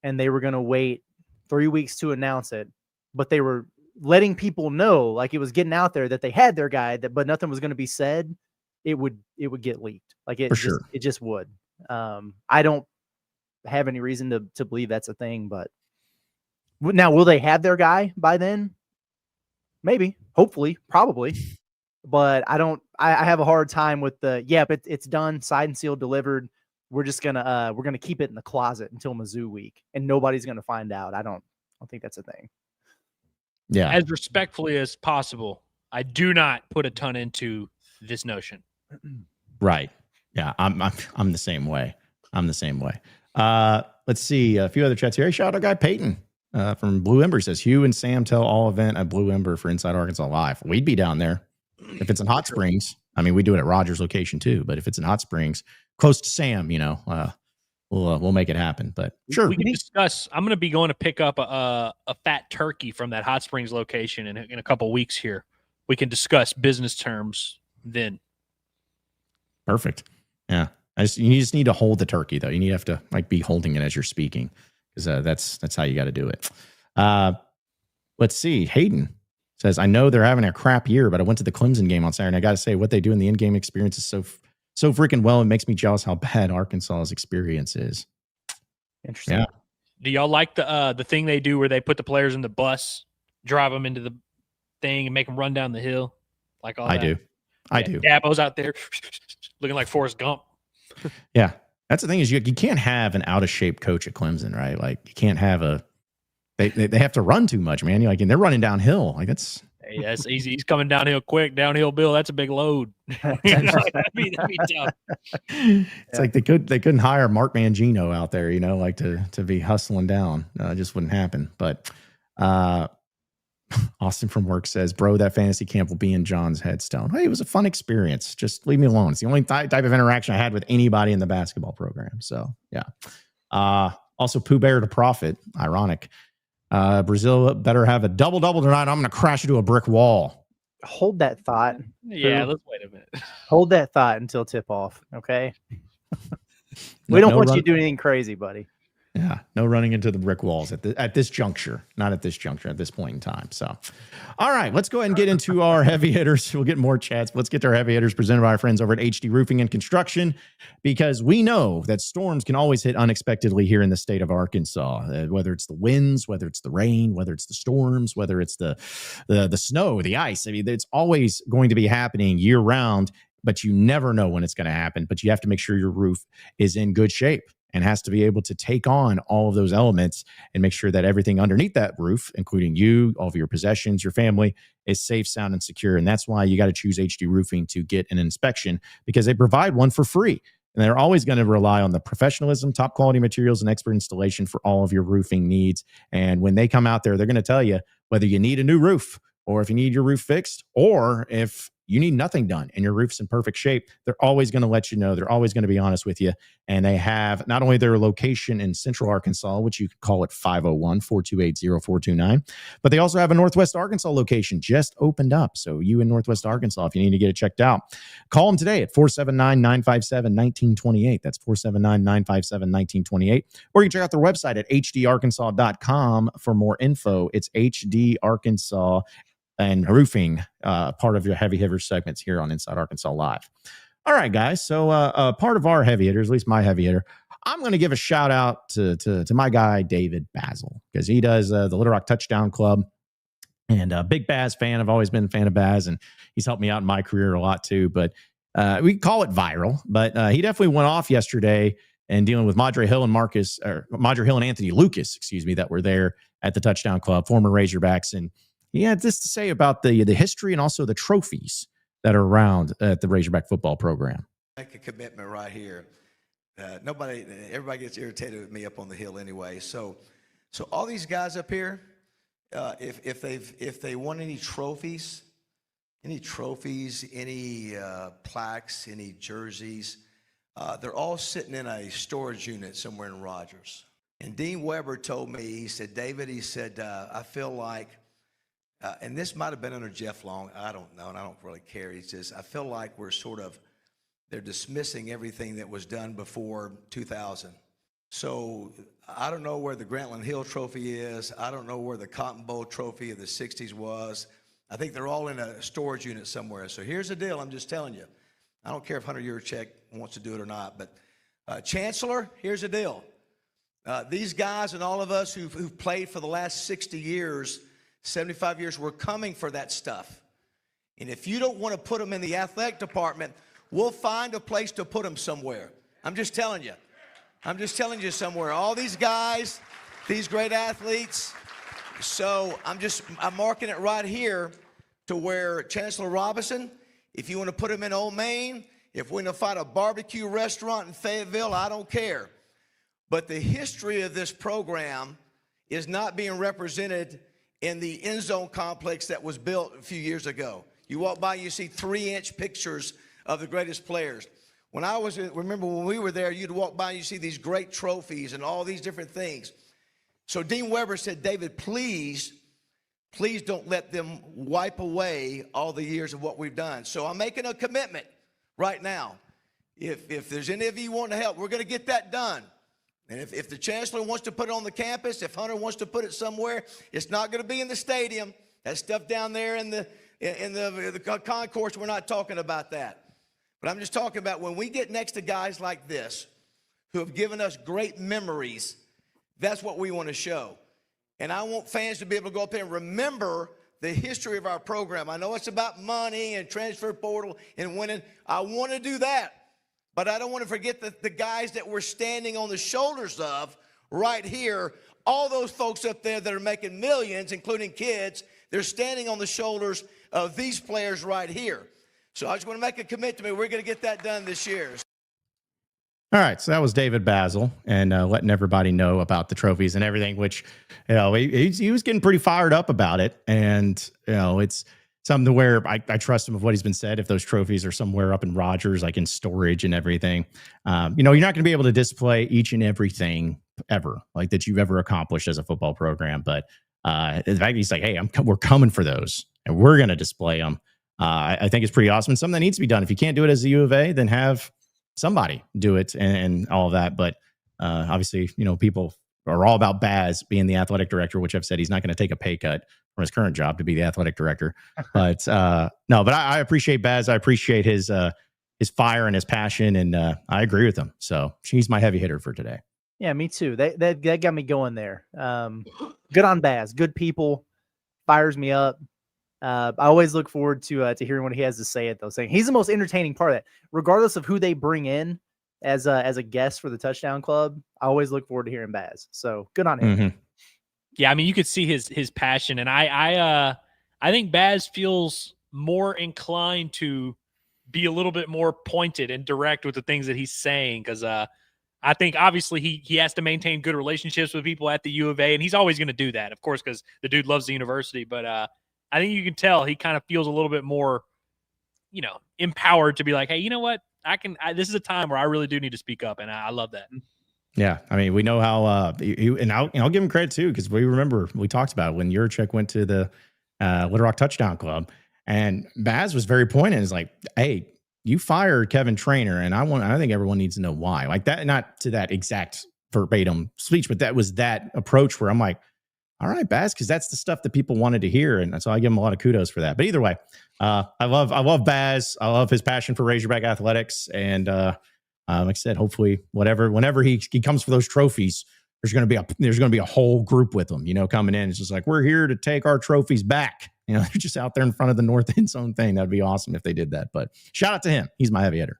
Speaker 3: and they were going to wait 3 weeks to announce it, but they were letting people know, like it was getting out there that they had their guy, but nothing was going to be said, it would get leaked. Like it just would. I don't have any reason to believe that's a thing, but now will they have their guy by then? Maybe, hopefully, probably, but I have a hard time with but it's done, signed and sealed, delivered. We're gonna keep it in the closet until Mizzou week, and nobody's gonna find out. I don't think that's a thing.
Speaker 2: Yeah.
Speaker 4: As respectfully as possible, I do not put a ton into this notion.
Speaker 2: Right. Yeah. I'm the same way. Let's see a few other chats here. Hey, shout out guy Peyton from Blue Ember says, Hugh and Sam tell all event at Blue Ember for Inside Arkansas Live. We'd be down there if it's in Hot Springs. I mean, we do it at Rogers location too, but if it's in Hot Springs, close to Sam, you know, we'll make it happen. But sure,
Speaker 4: we can discuss. I'm going to be going to pick up a fat turkey from that Hot Springs location in a couple weeks here. We can discuss business terms then.
Speaker 2: Perfect. Yeah, you just need to hold the turkey though. You have to like be holding it as you're speaking, because that's how you got to do it. Let's see. Hayden says, I know they're having a crap year, but I went to the Clemson game on Saturday. And I got to say, what they do in the in-game experience is so freaking well. It makes me jealous how bad Arkansas's experience is.
Speaker 3: Interesting.
Speaker 2: Yeah.
Speaker 4: Do y'all like the thing they do where they put the players in the bus, drive them into the thing, and make them run down the hill? Like all that?
Speaker 2: I do.
Speaker 4: Dabo's out there looking like Forrest Gump.
Speaker 2: Yeah. That's the thing is you can't have an out of shape coach at Clemson, right? Like you can't have they have to run too much, man. And they're running downhill. Like that's
Speaker 4: easy. He's coming downhill quick. Downhill Bill, that's a big load. That'd be tough.
Speaker 2: It's like they couldn't hire Mark Mangino out there, like to be hustling down. It just wouldn't happen. But Austin from work says, bro, that fantasy camp will be in John's headstone. Hey, it was a fun experience. Just leave me alone. It's the only type of interaction I had with anybody in the basketball program. So yeah. Also Pooh Bear to profit. Ironic. Brazil better have a double-double tonight. I'm going to crash into a brick wall.
Speaker 3: Hold that thought.
Speaker 4: Yeah, let's wait a minute.
Speaker 3: Hold that thought until tip off, okay? We don't want you to do anything crazy, buddy.
Speaker 2: Yeah, no running into the brick walls at this juncture. Not at this juncture, at this point in time. So, all right, let's go ahead and get into our heavy hitters. We'll get more chats. Let's get to our heavy hitters presented by our friends over at HD Roofing and Construction, because we know that storms can always hit unexpectedly here in the state of Arkansas, whether it's the winds, whether it's the rain, whether it's the storms, whether it's the snow, the ice. I mean, it's always going to be happening year round, but you never know when it's going to happen. But you have to make sure your roof is in good shape and has to be able to take on all of those elements and make sure that everything underneath that roof, including you, all of your possessions, your family, is safe, sound, and secure. And that's why you got to choose HD Roofing to get an inspection, because they provide one for free. And they're always going to rely on the professionalism, top quality materials, and expert installation for all of your roofing needs. And when they come out there, they're going to tell you whether you need a new roof or if you need your roof fixed or if you need nothing done and your roof's in perfect shape. They're always going to let you know. They're always going to be honest with you. And they have not only their location in Central Arkansas, which you can call it 501-428-0429, but they also have a Northwest Arkansas location just opened up. So you in Northwest Arkansas, if you need to get it checked out, call them today at 479-957-1928. That's 479-957-1928. Or you can check out their website at hdarkansas.com for more info. It's HD Arkansas and roofing, part of your heavy hitter segments here on Inside Arkansas Live. All right, guys. So part of our heavy hitters, at least my heavy hitter, I'm going to give a shout out to my guy, David Basil, because he does the Little Rock Touchdown Club. And a big Baz fan. I've always been a fan of Baz, and he's helped me out in my career a lot too. But we call it viral. But he definitely went off yesterday and dealing with Madre Hill and Anthony Lucas, that were there at the Touchdown Club, former Razorbacks. And he had this to say about the history and also the trophies that are around at the Razorback football program.
Speaker 5: Make a commitment right here. Everybody gets irritated with me up on the hill anyway. So all these guys up here, if they want any trophies, any plaques, any jerseys, they're all sitting in a storage unit somewhere in Rogers. And Dean Weber told me, he said, David, I feel like, and this might have been under Jeff Long, I don't know, and I don't really care. He says, I feel like they're dismissing everything that was done before 2000. So I don't know where the Grantland Hill trophy is. I don't know where the Cotton Bowl trophy of the 60s was. I think they're all in a storage unit somewhere. So here's the deal, I'm just telling you. I don't care if Hunter Yurchek wants to do it or not, but Chancellor, here's the deal. These guys and all of us who've played for the last 60 years, 75 years, we're coming for that stuff. And if you don't want to put them in the athletic department, we'll find a place to put them somewhere. I'm just telling you. Somewhere. All these guys, these great athletes. So I'm marking it right here to where Chancellor Robinson, if you want to put him in Old Main, if we're going to find a barbecue restaurant in Fayetteville, I don't care. But the history of this program is not being represented in the end zone complex that was built a few years ago. You walk by, you see 3-inch pictures of the greatest players. Remember when we were there, you'd walk by and you see these great trophies and all these different things. So Dean Weber said, David, please don't let them wipe away all the years of what we've done. So I'm making a commitment right now. If there's any of you want to help, we're going to get that done. And if the chancellor wants to put it on the campus, if Hunter wants to put it somewhere, it's not going to be in the stadium. That stuff down there in the concourse, we're not talking about that. But I'm just talking about when we get next to guys like this who have given us great memories, that's what we want to show. And I want fans to be able to go up there and remember the history of our program. I know it's about money and transfer portal and winning. I want to do that. But I don't want to forget the guys that we're standing on the shoulders of right here. All those folks up there that are making millions, including kids, they're standing on the shoulders of these players right here. So I just want to make a commitment to me. We're going to get that done this year.
Speaker 2: All right, so that was David Basil and letting everybody know about the trophies and everything, which, he was getting pretty fired up about it. And, it's something to where I trust him of what he's been said. If those trophies are somewhere up in Rogers, like in storage and everything, you're not going to be able to display each and everything ever like that you've ever accomplished as a football program. But the fact he's like, hey, we're coming for those and we're going to display them. I think it's pretty awesome and something that needs to be done. If you can't do it as the U of A, then have somebody do it and all of that. But obviously, people are all about Baz being the athletic director, which I've said he's not going to take a pay cut from his current job to be the athletic director. But no, but I appreciate Baz. I appreciate his fire and his passion, and I agree with him. So he's my heavy hitter for today.
Speaker 3: Yeah, me too. That got me going there. Good on Baz. Good people. Fires me up. I always look forward to hearing what he has to say at those things. He's the most entertaining part of that, regardless of who they bring in as a guest for the Touchdown Club. I always look forward to hearing Baz. So good on him.
Speaker 2: Mm-hmm.
Speaker 4: Yeah, I mean, you could see his passion, and I think Baz feels more inclined to be a little bit more pointed and direct with the things that he's saying. Because I think obviously he has to maintain good relationships with people at the U of A, and he's always going to do that, of course, because the dude loves the university. But I think you can tell he kind of feels a little bit more, empowered to be like, hey, you know what? This is a time where I really do need to speak up, and I love that.
Speaker 2: Yeah, I mean, we know how, and I'll give him credit too, because we talked about it when Yurchek went to the Little Rock Touchdown Club, and Baz was very pointed. It's like, hey, you fired Kevin Trainer, and I think everyone needs to know why. Like that, not to that exact verbatim speech, but that was that approach where I'm like, all right, Baz, because that's the stuff that people wanted to hear, and so I give him a lot of kudos for that. But either way, I love Baz. I love his passion for Razorback athletics, and like I said, hopefully, whenever he comes for those trophies, there's going to be a whole group with him, coming in. It's just like, we're here to take our trophies back. They're just out there in front of the north end zone thing. That'd be awesome if they did that. But shout out to him. He's my heavy hitter.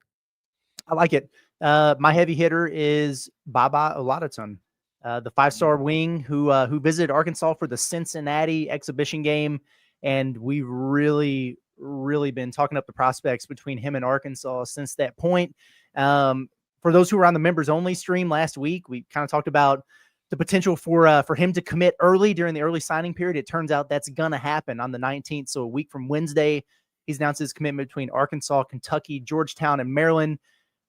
Speaker 3: I like it. My heavy hitter is Baba Oladaton, the 5-star wing who visited Arkansas for the Cincinnati exhibition game. And we've really, really been talking up the prospects between him and Arkansas since that point. For those who were on the members only stream last week, we kind of talked about the potential for him to commit early during the early signing period. It turns out that's going to happen on the 19th. So a week from Wednesday, he's announced his commitment between Arkansas, Kentucky, Georgetown, and Maryland.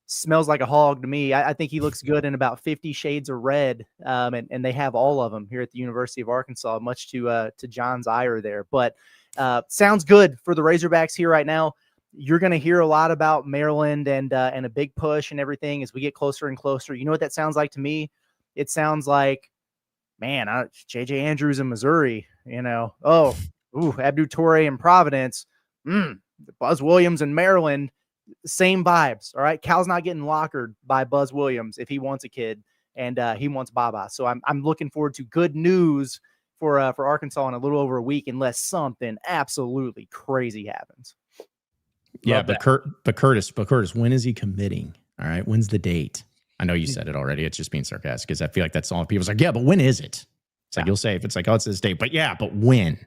Speaker 3: Smells like a hog to me. I think he looks good in about 50 shades of red. And they have all of them here at the University of Arkansas, much to John's ire there. But sounds good for the Razorbacks here right now. You're going to hear a lot about Maryland and a big push and everything as we get closer and closer. You know what that sounds like to me? It sounds like, man, J.J. Andrews in Missouri, Abdu Torre in Providence, Buzz Williams in Maryland, same vibes, all right? Cal's not getting lockered by Buzz Williams if he wants a kid, and he wants Baba. So I'm looking forward to good news for Arkansas in a little over a week, unless something absolutely crazy happens.
Speaker 2: Yeah, but Curtis, when is he committing? All right, when's the date? I know you said it already. It's just being sarcastic because I feel like that's all people's like, yeah, but when is it? It's like, you'll say if it's like, oh, it's this date, but yeah, but when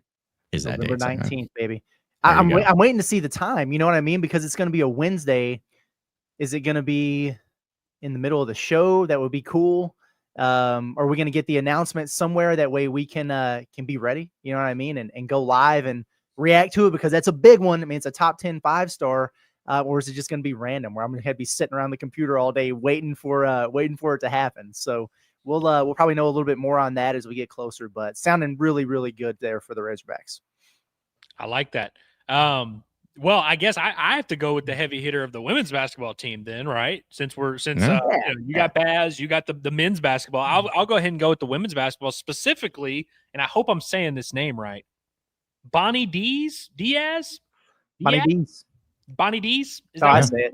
Speaker 2: is that date?
Speaker 3: November 19th, baby. I'm waiting to see the time. You know what I mean? Because it's going to be a Wednesday. Is it going to be in the middle of the show? That would be cool. Are we going to get the announcement somewhere? That way we can be ready. You know what I mean? And go live and react to it, because that's a big one. I mean, it's a top 10 5-star. Or is it just going to be random where I'm going to be sitting around the computer all day waiting for it to happen? So we'll probably know a little bit more on that as we get closer, but sounding really, really good there for the Razorbacks.
Speaker 4: I like that. Well, I guess I have to go with the heavy hitter of the women's basketball team then, right? Since you got Baz, you got the men's basketball. I'll go ahead and go with the women's basketball specifically, and I hope I'm saying this name right. Bonnie Diaz. Bonnie Dees? Is that
Speaker 3: I say it?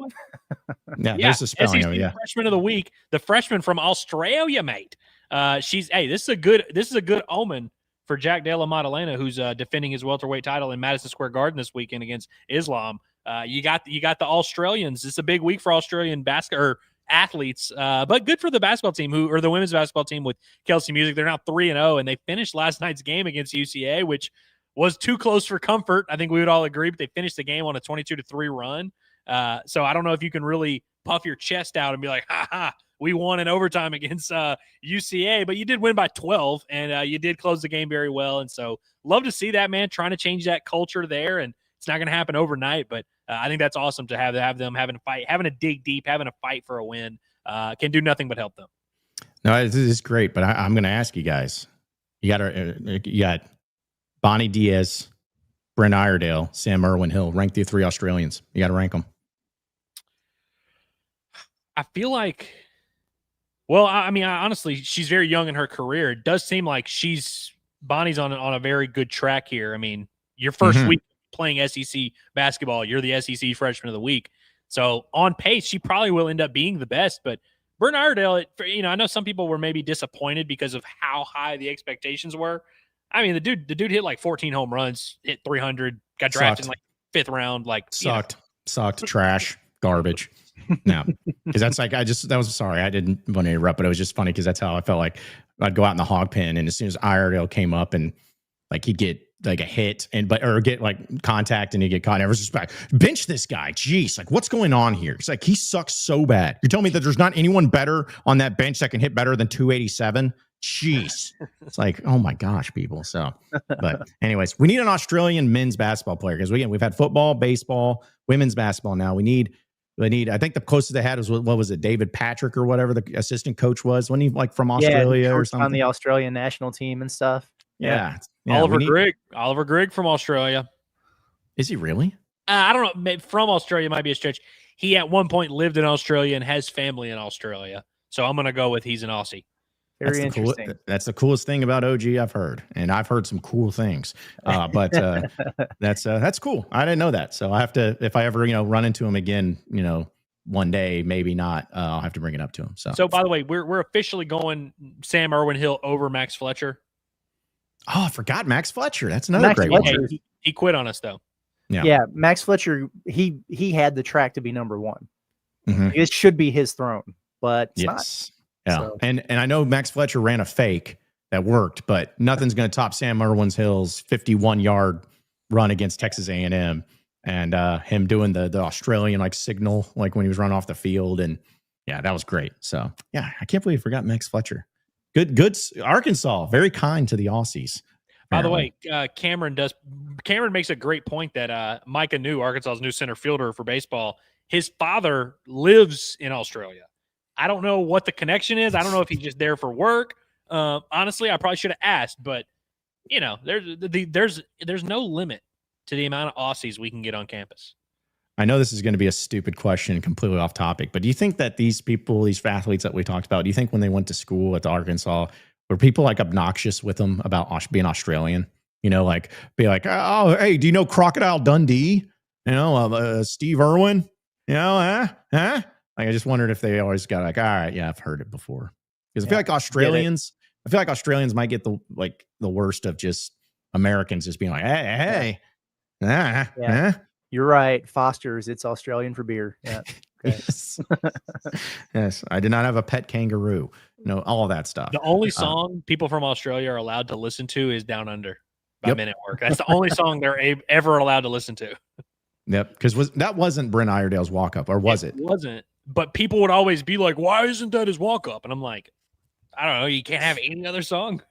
Speaker 2: Yeah, there's a spelling.
Speaker 4: SEC freshman of the week, the freshman from Australia, mate. This is a good omen for Jack Della Maddalena, who's defending his welterweight title in Madison Square Garden this weekend against Islam. You got the Australians. It's a big week for Australian athletes, but good for the basketball team or the women's basketball team with Kelsey Music. They're now 3-0, and they finished last night's game against UCA, which was too close for comfort. I think we would all agree, but they finished the game on a 22-3 run. So I don't know if you can really puff your chest out and be like, we won in overtime against UCA, but you did win by 12, and you did close the game very well. And so love to see that, man, trying to change that culture there. And it's not going to happen overnight, but I think that's awesome to have them having a fight, having to dig deep, having a fight for a win. Can do nothing but help them.
Speaker 2: No, this is great, but I'm going to ask you guys. You got Bonnie Diaz, Brent Iredale, Sam Irwin Hill. Rank the 3 Australians. You got to rank them.
Speaker 4: I feel like, well, I mean, honestly, she's very young in her career. It does seem like Bonnie's on a very good track here. I mean, your first week playing SEC basketball, you're the SEC freshman of the week. So on pace, she probably will end up being the best. But Brent Iredale, I know some people were maybe disappointed because of how high the expectations were. I mean, the dude hit like 14 home runs, hit 300, got drafted in like 5th round. Like
Speaker 2: sucked, trash, garbage. No, because that's like, sorry, I didn't want to interrupt, but it was just funny because that's how I felt like I'd go out in the hog pen, and as soon as Iredale came up and like he'd get like a hit or get like contact and you get caught. Everyone's just like, bench this guy. Jeez, like what's going on here? It's like he sucks so bad. You're telling me that there's not anyone better on that bench that can hit better than 287? Jeez. It's like, oh my gosh, people. So, but anyways, we need an Australian men's basketball player because we've had football, baseball, women's basketball. Now we need. I think the closest they had was what was it, David Patrick or whatever the assistant coach was. Wasn't he like from Australia or something?
Speaker 3: On the Australian national team and stuff.
Speaker 2: Yeah.
Speaker 4: Oliver Grigg from Australia.
Speaker 2: Is he really?
Speaker 4: I don't know. From Australia might be a stretch. He at one point lived in Australia and has family in Australia. So I'm going to go with he's an Aussie.
Speaker 3: Very interesting.
Speaker 2: That's the coolest thing about OG I've heard, and I've heard some cool things. But that's cool. I didn't know that, so I have to. If I ever run into him again, one day, maybe not. I'll have to bring it up to him. So
Speaker 4: by the way, we're officially going Sam Irwin-Hill over Max Fletcher.
Speaker 2: Oh, I forgot Max Fletcher. That's another great one.
Speaker 4: He quit on us though.
Speaker 3: Yeah. Max Fletcher. He had the track to be number one.
Speaker 2: Mm-hmm.
Speaker 3: It should be his throne, but it's not.
Speaker 2: Yeah, so. And I know Max Fletcher ran a fake that worked, but nothing's going to top Sam Irwin-Hill's 51-yard run against Texas A&M and him doing the Australian signal when he was running off the field, and yeah, that was great. So yeah, I can't believe I forgot Max Fletcher. Good Arkansas, very kind to the Aussies. Apparently.
Speaker 4: By the way, Cameron makes a great point that Micah New, Arkansas's new center fielder for baseball, his father lives in Australia. I don't know what the connection is. I don't know if he's just there for work. Honestly, I probably should have asked, but there's no limit to the amount of Aussies we can get on campus.
Speaker 2: I know this is going to be a stupid question, completely off topic, but do you think that these athletes that we talked about, do you think when they went to school at Arkansas, were people obnoxious with them about being Australian? Be like, oh, hey, do you know Crocodile Dundee? Steve Irwin? Huh? I just wondered if they always got all right, yeah, I've heard it before. Because I feel like Australians might get the worst of just Americans just being like, hey.
Speaker 3: You're right. Foster's, it's Australian for beer. Yeah. Okay.
Speaker 2: Yes. Yes. I did not have a pet kangaroo. No, all of that stuff.
Speaker 4: The only song people from Australia are allowed to listen to is Down Under by Men at Work. That's the only song they're ever allowed to listen to.
Speaker 2: Yep. Because that wasn't Brent Iredale's walk up, or was it?
Speaker 4: It wasn't. But people would always be like, why isn't that his walk-up? And I'm like, I don't know. You can't have any other song.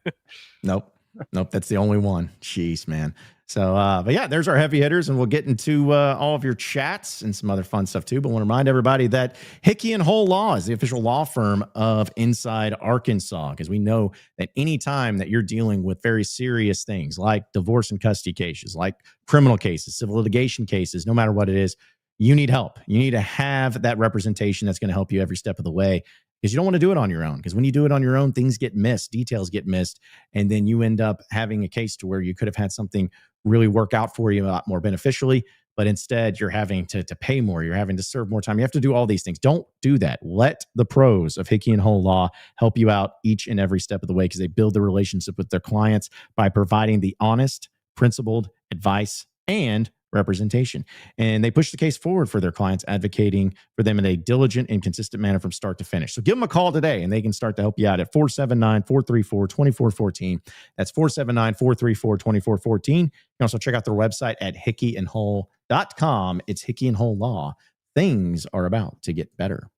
Speaker 2: Nope. That's the only one. Jeez, man. So, but yeah, there's our heavy hitters, and we'll get into all of your chats and some other fun stuff too. But I want to remind everybody that Hickey and Hole Law is the official law firm of Inside Arkansas, because we know that any time that you're dealing with very serious things like divorce and custody cases, like criminal cases, civil litigation cases, no matter what it is, you need help. You need to have that representation that's going to help you every step of the way, because you don't want to do it on your own. Because when you do it on your own, things get missed, details get missed, and then you end up having a case to where you could have had something really work out for you a lot more beneficially, but instead you're having to pay more. You're having to serve more time. You have to do all these things. Don't do that. Let the pros of Hickey and Hole Law help you out each and every step of the way, because they build the relationship with their clients by providing the honest, principled advice and representation. And they push the case forward for their clients, advocating for them in a diligent and consistent manner from start to finish. So give them a call today, and they can start to help you out at 479-434-2414. That's 479-434-2414. You can also check out their website at hickeyandhole.com. It's Hickey and Hole Law. Things are about to get better.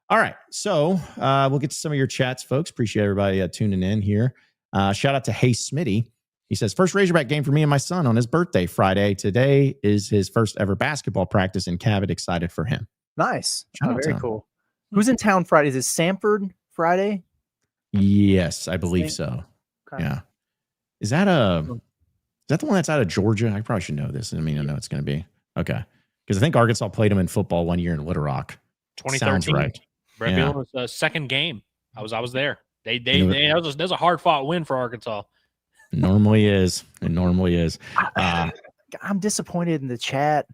Speaker 2: All right. So we'll get to some of your chats, folks. Appreciate everybody tuning in here. Shout out to Hey Smitty. He says, first Razorback game for me and my son on his birthday Friday. Today is his first ever basketball practice in Cabot. Excited for him.
Speaker 3: Nice. Very cool. Who's in town Friday? Is it Samford Friday?
Speaker 2: Yes, I believe so. Okay. Yeah. Is that the one that's out of Georgia? I probably should know this. I know it's going to be. Okay. Because I think Arkansas played him in football one year in Little Rock.
Speaker 4: 2013.
Speaker 2: Sounds right.
Speaker 4: Brett Bielema's second game. I was there. That was a hard fought win for Arkansas.
Speaker 2: It normally is.
Speaker 3: I'm disappointed in the chat.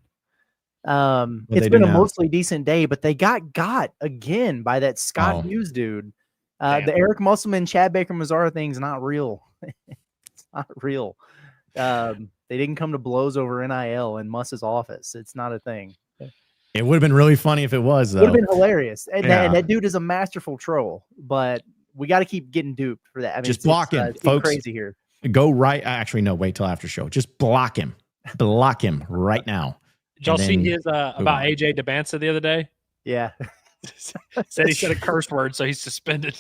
Speaker 3: It's been a mostly decent day, but they got again by that Scott Hughes dude. The Eric Musselman, Chad Baker, Mazzara thing's not real. It's not real. They didn't come to blows over NIL in Muss's office. It's not a thing.
Speaker 2: It would have been really funny if it was, though.
Speaker 3: It would have been hilarious. And that dude is a masterful troll, but we got to keep getting duped for that.
Speaker 2: Just block him, folks.
Speaker 3: Crazy here.
Speaker 2: Go right. Actually, no, wait till after show. Just block him. Block him right now.
Speaker 4: Did y'all
Speaker 2: And
Speaker 4: see
Speaker 2: then
Speaker 4: his about
Speaker 2: move on.
Speaker 4: AJ DeBanza the other day?
Speaker 3: Yeah.
Speaker 4: Said he said a curse word, so he's suspended.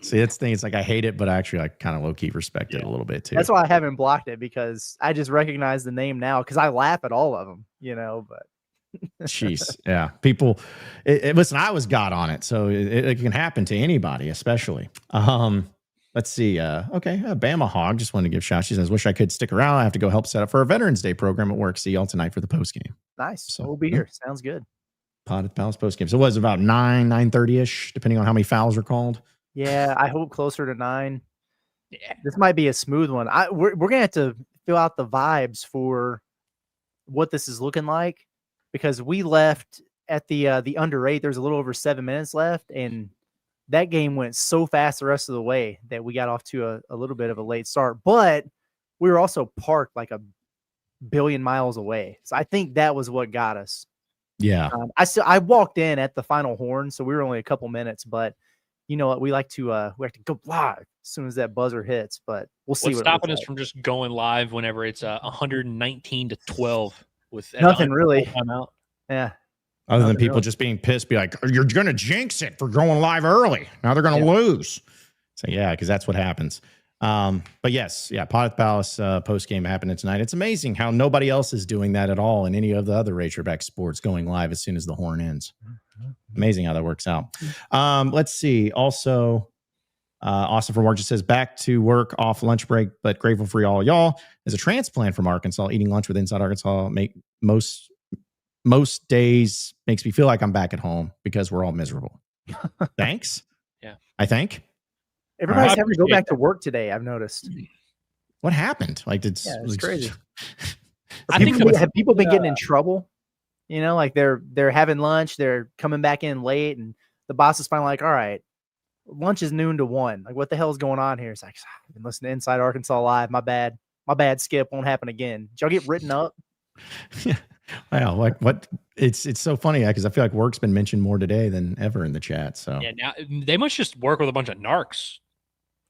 Speaker 2: See, that's the thing. It's like I hate it, but actually, I kind of low key respect it a little bit too.
Speaker 3: That's why I haven't blocked it, because I just recognize the name now, because I laugh at all of them, but
Speaker 2: Jeez, yeah. People, listen, I was got on it, so it can happen to anybody, especially. Let's see. Okay, Bama Hog just wanted to give a shout. She says, "Wish I could stick around. I have to go help set up for a Veterans Day program at work. See y'all tonight for the post game."
Speaker 3: nice.
Speaker 2: So,
Speaker 3: We'll be here. Sounds good.
Speaker 2: Potted Palace post game. So it was about 9:30 ish, depending on how many fouls are called.
Speaker 3: Yeah, I hope closer to 9.
Speaker 4: Yeah.
Speaker 3: This might be a smooth one. We're gonna have to fill out the vibes for what this is looking like, because we left at the under 8. There's a little over 7 minutes left, and that game went so fast the rest of the way that we got off to a little bit of a late start. But we were also parked like a billion miles away, so I think that was what got us.
Speaker 2: Yeah.
Speaker 3: I walked in at the final horn, so we were only a couple minutes, but you know what? We like to go live as soon as that buzzer hits, but we'll see.
Speaker 4: What's
Speaker 3: what
Speaker 4: stopping us from just going live whenever it's 119-12 with
Speaker 3: nothing really.
Speaker 4: Timeout?
Speaker 3: Yeah.
Speaker 2: Other than people just being pissed, be like, "You're going to jinx it for going live early. Now they're going to lose." So yeah, because that's what happens. But yes, yeah, Potted Palace post game happening tonight. It's amazing how nobody else is doing that at all in any of the other Razorback sports, going live as soon as the horn ends. Amazing how that works out. Let's see. Also, Austin from Work just says, "Back to work off lunch break, but grateful for y'all. Y'all, as a transplant from Arkansas, eating lunch with Inside Arkansas make most days makes me feel like I'm back at home because we're all miserable." Thanks.
Speaker 4: Yeah,
Speaker 2: I think.
Speaker 3: Everybody's
Speaker 2: Right.
Speaker 3: having to go back to work today, I've noticed.
Speaker 2: What happened? Like, it's
Speaker 3: crazy.
Speaker 4: I think
Speaker 3: Have people been getting in trouble? Like they're having lunch, they're coming back in late, and the boss is finally like, "All right, lunch is noon to 1. Like, what the hell is going on here?" It's like, "I've been listening to Inside Arkansas Live. My bad. Skip. Won't happen again." Did y'all get written up?
Speaker 2: Wow, like what? It's so funny because I feel like work's been mentioned more today than ever in the chat. So
Speaker 4: yeah, now they must just work with a bunch of narcs.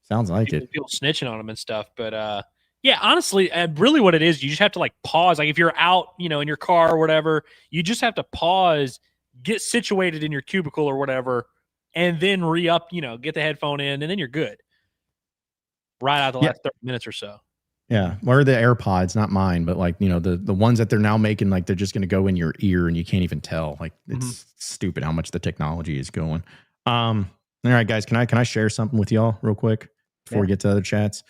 Speaker 2: Sounds like it.
Speaker 4: People snitching on them and stuff. But yeah, honestly, really what it is, you just have to like pause. Like if you're out, in your car or whatever, you just have to pause, get situated in your cubicle or whatever, and then re-up, get the headphone in, and then you're good. Right out the last 30 minutes or so.
Speaker 2: Yeah. What are the AirPods? Not mine, but like, the ones that they're now making, like they're just going to go in your ear and you can't even tell. Like it's stupid how much the technology is going. All right, guys, can I share something with y'all real quick before we get to other chats?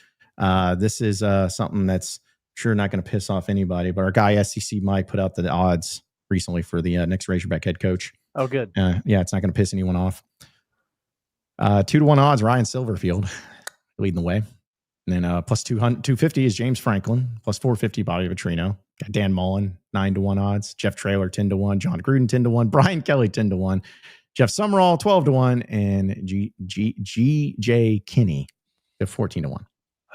Speaker 2: This is something that's sure not going to piss off anybody, but our guy SEC Mike put out the odds recently for the next Razorback head coach.
Speaker 3: Oh, good.
Speaker 2: Yeah, it's not going to piss anyone off. 2-1 odds, Ryan Silverfield leading the way. And then plus 250 is James Franklin. Plus 450, Bobby Vitrino. Got Dan Mullen, 9-1 odds. Jeff Traylor, 10-1. John Gruden, 10-1. Brian Kelly, 10-1. Jeff Summerall, 12-1. And GJ Kinney, 14-1.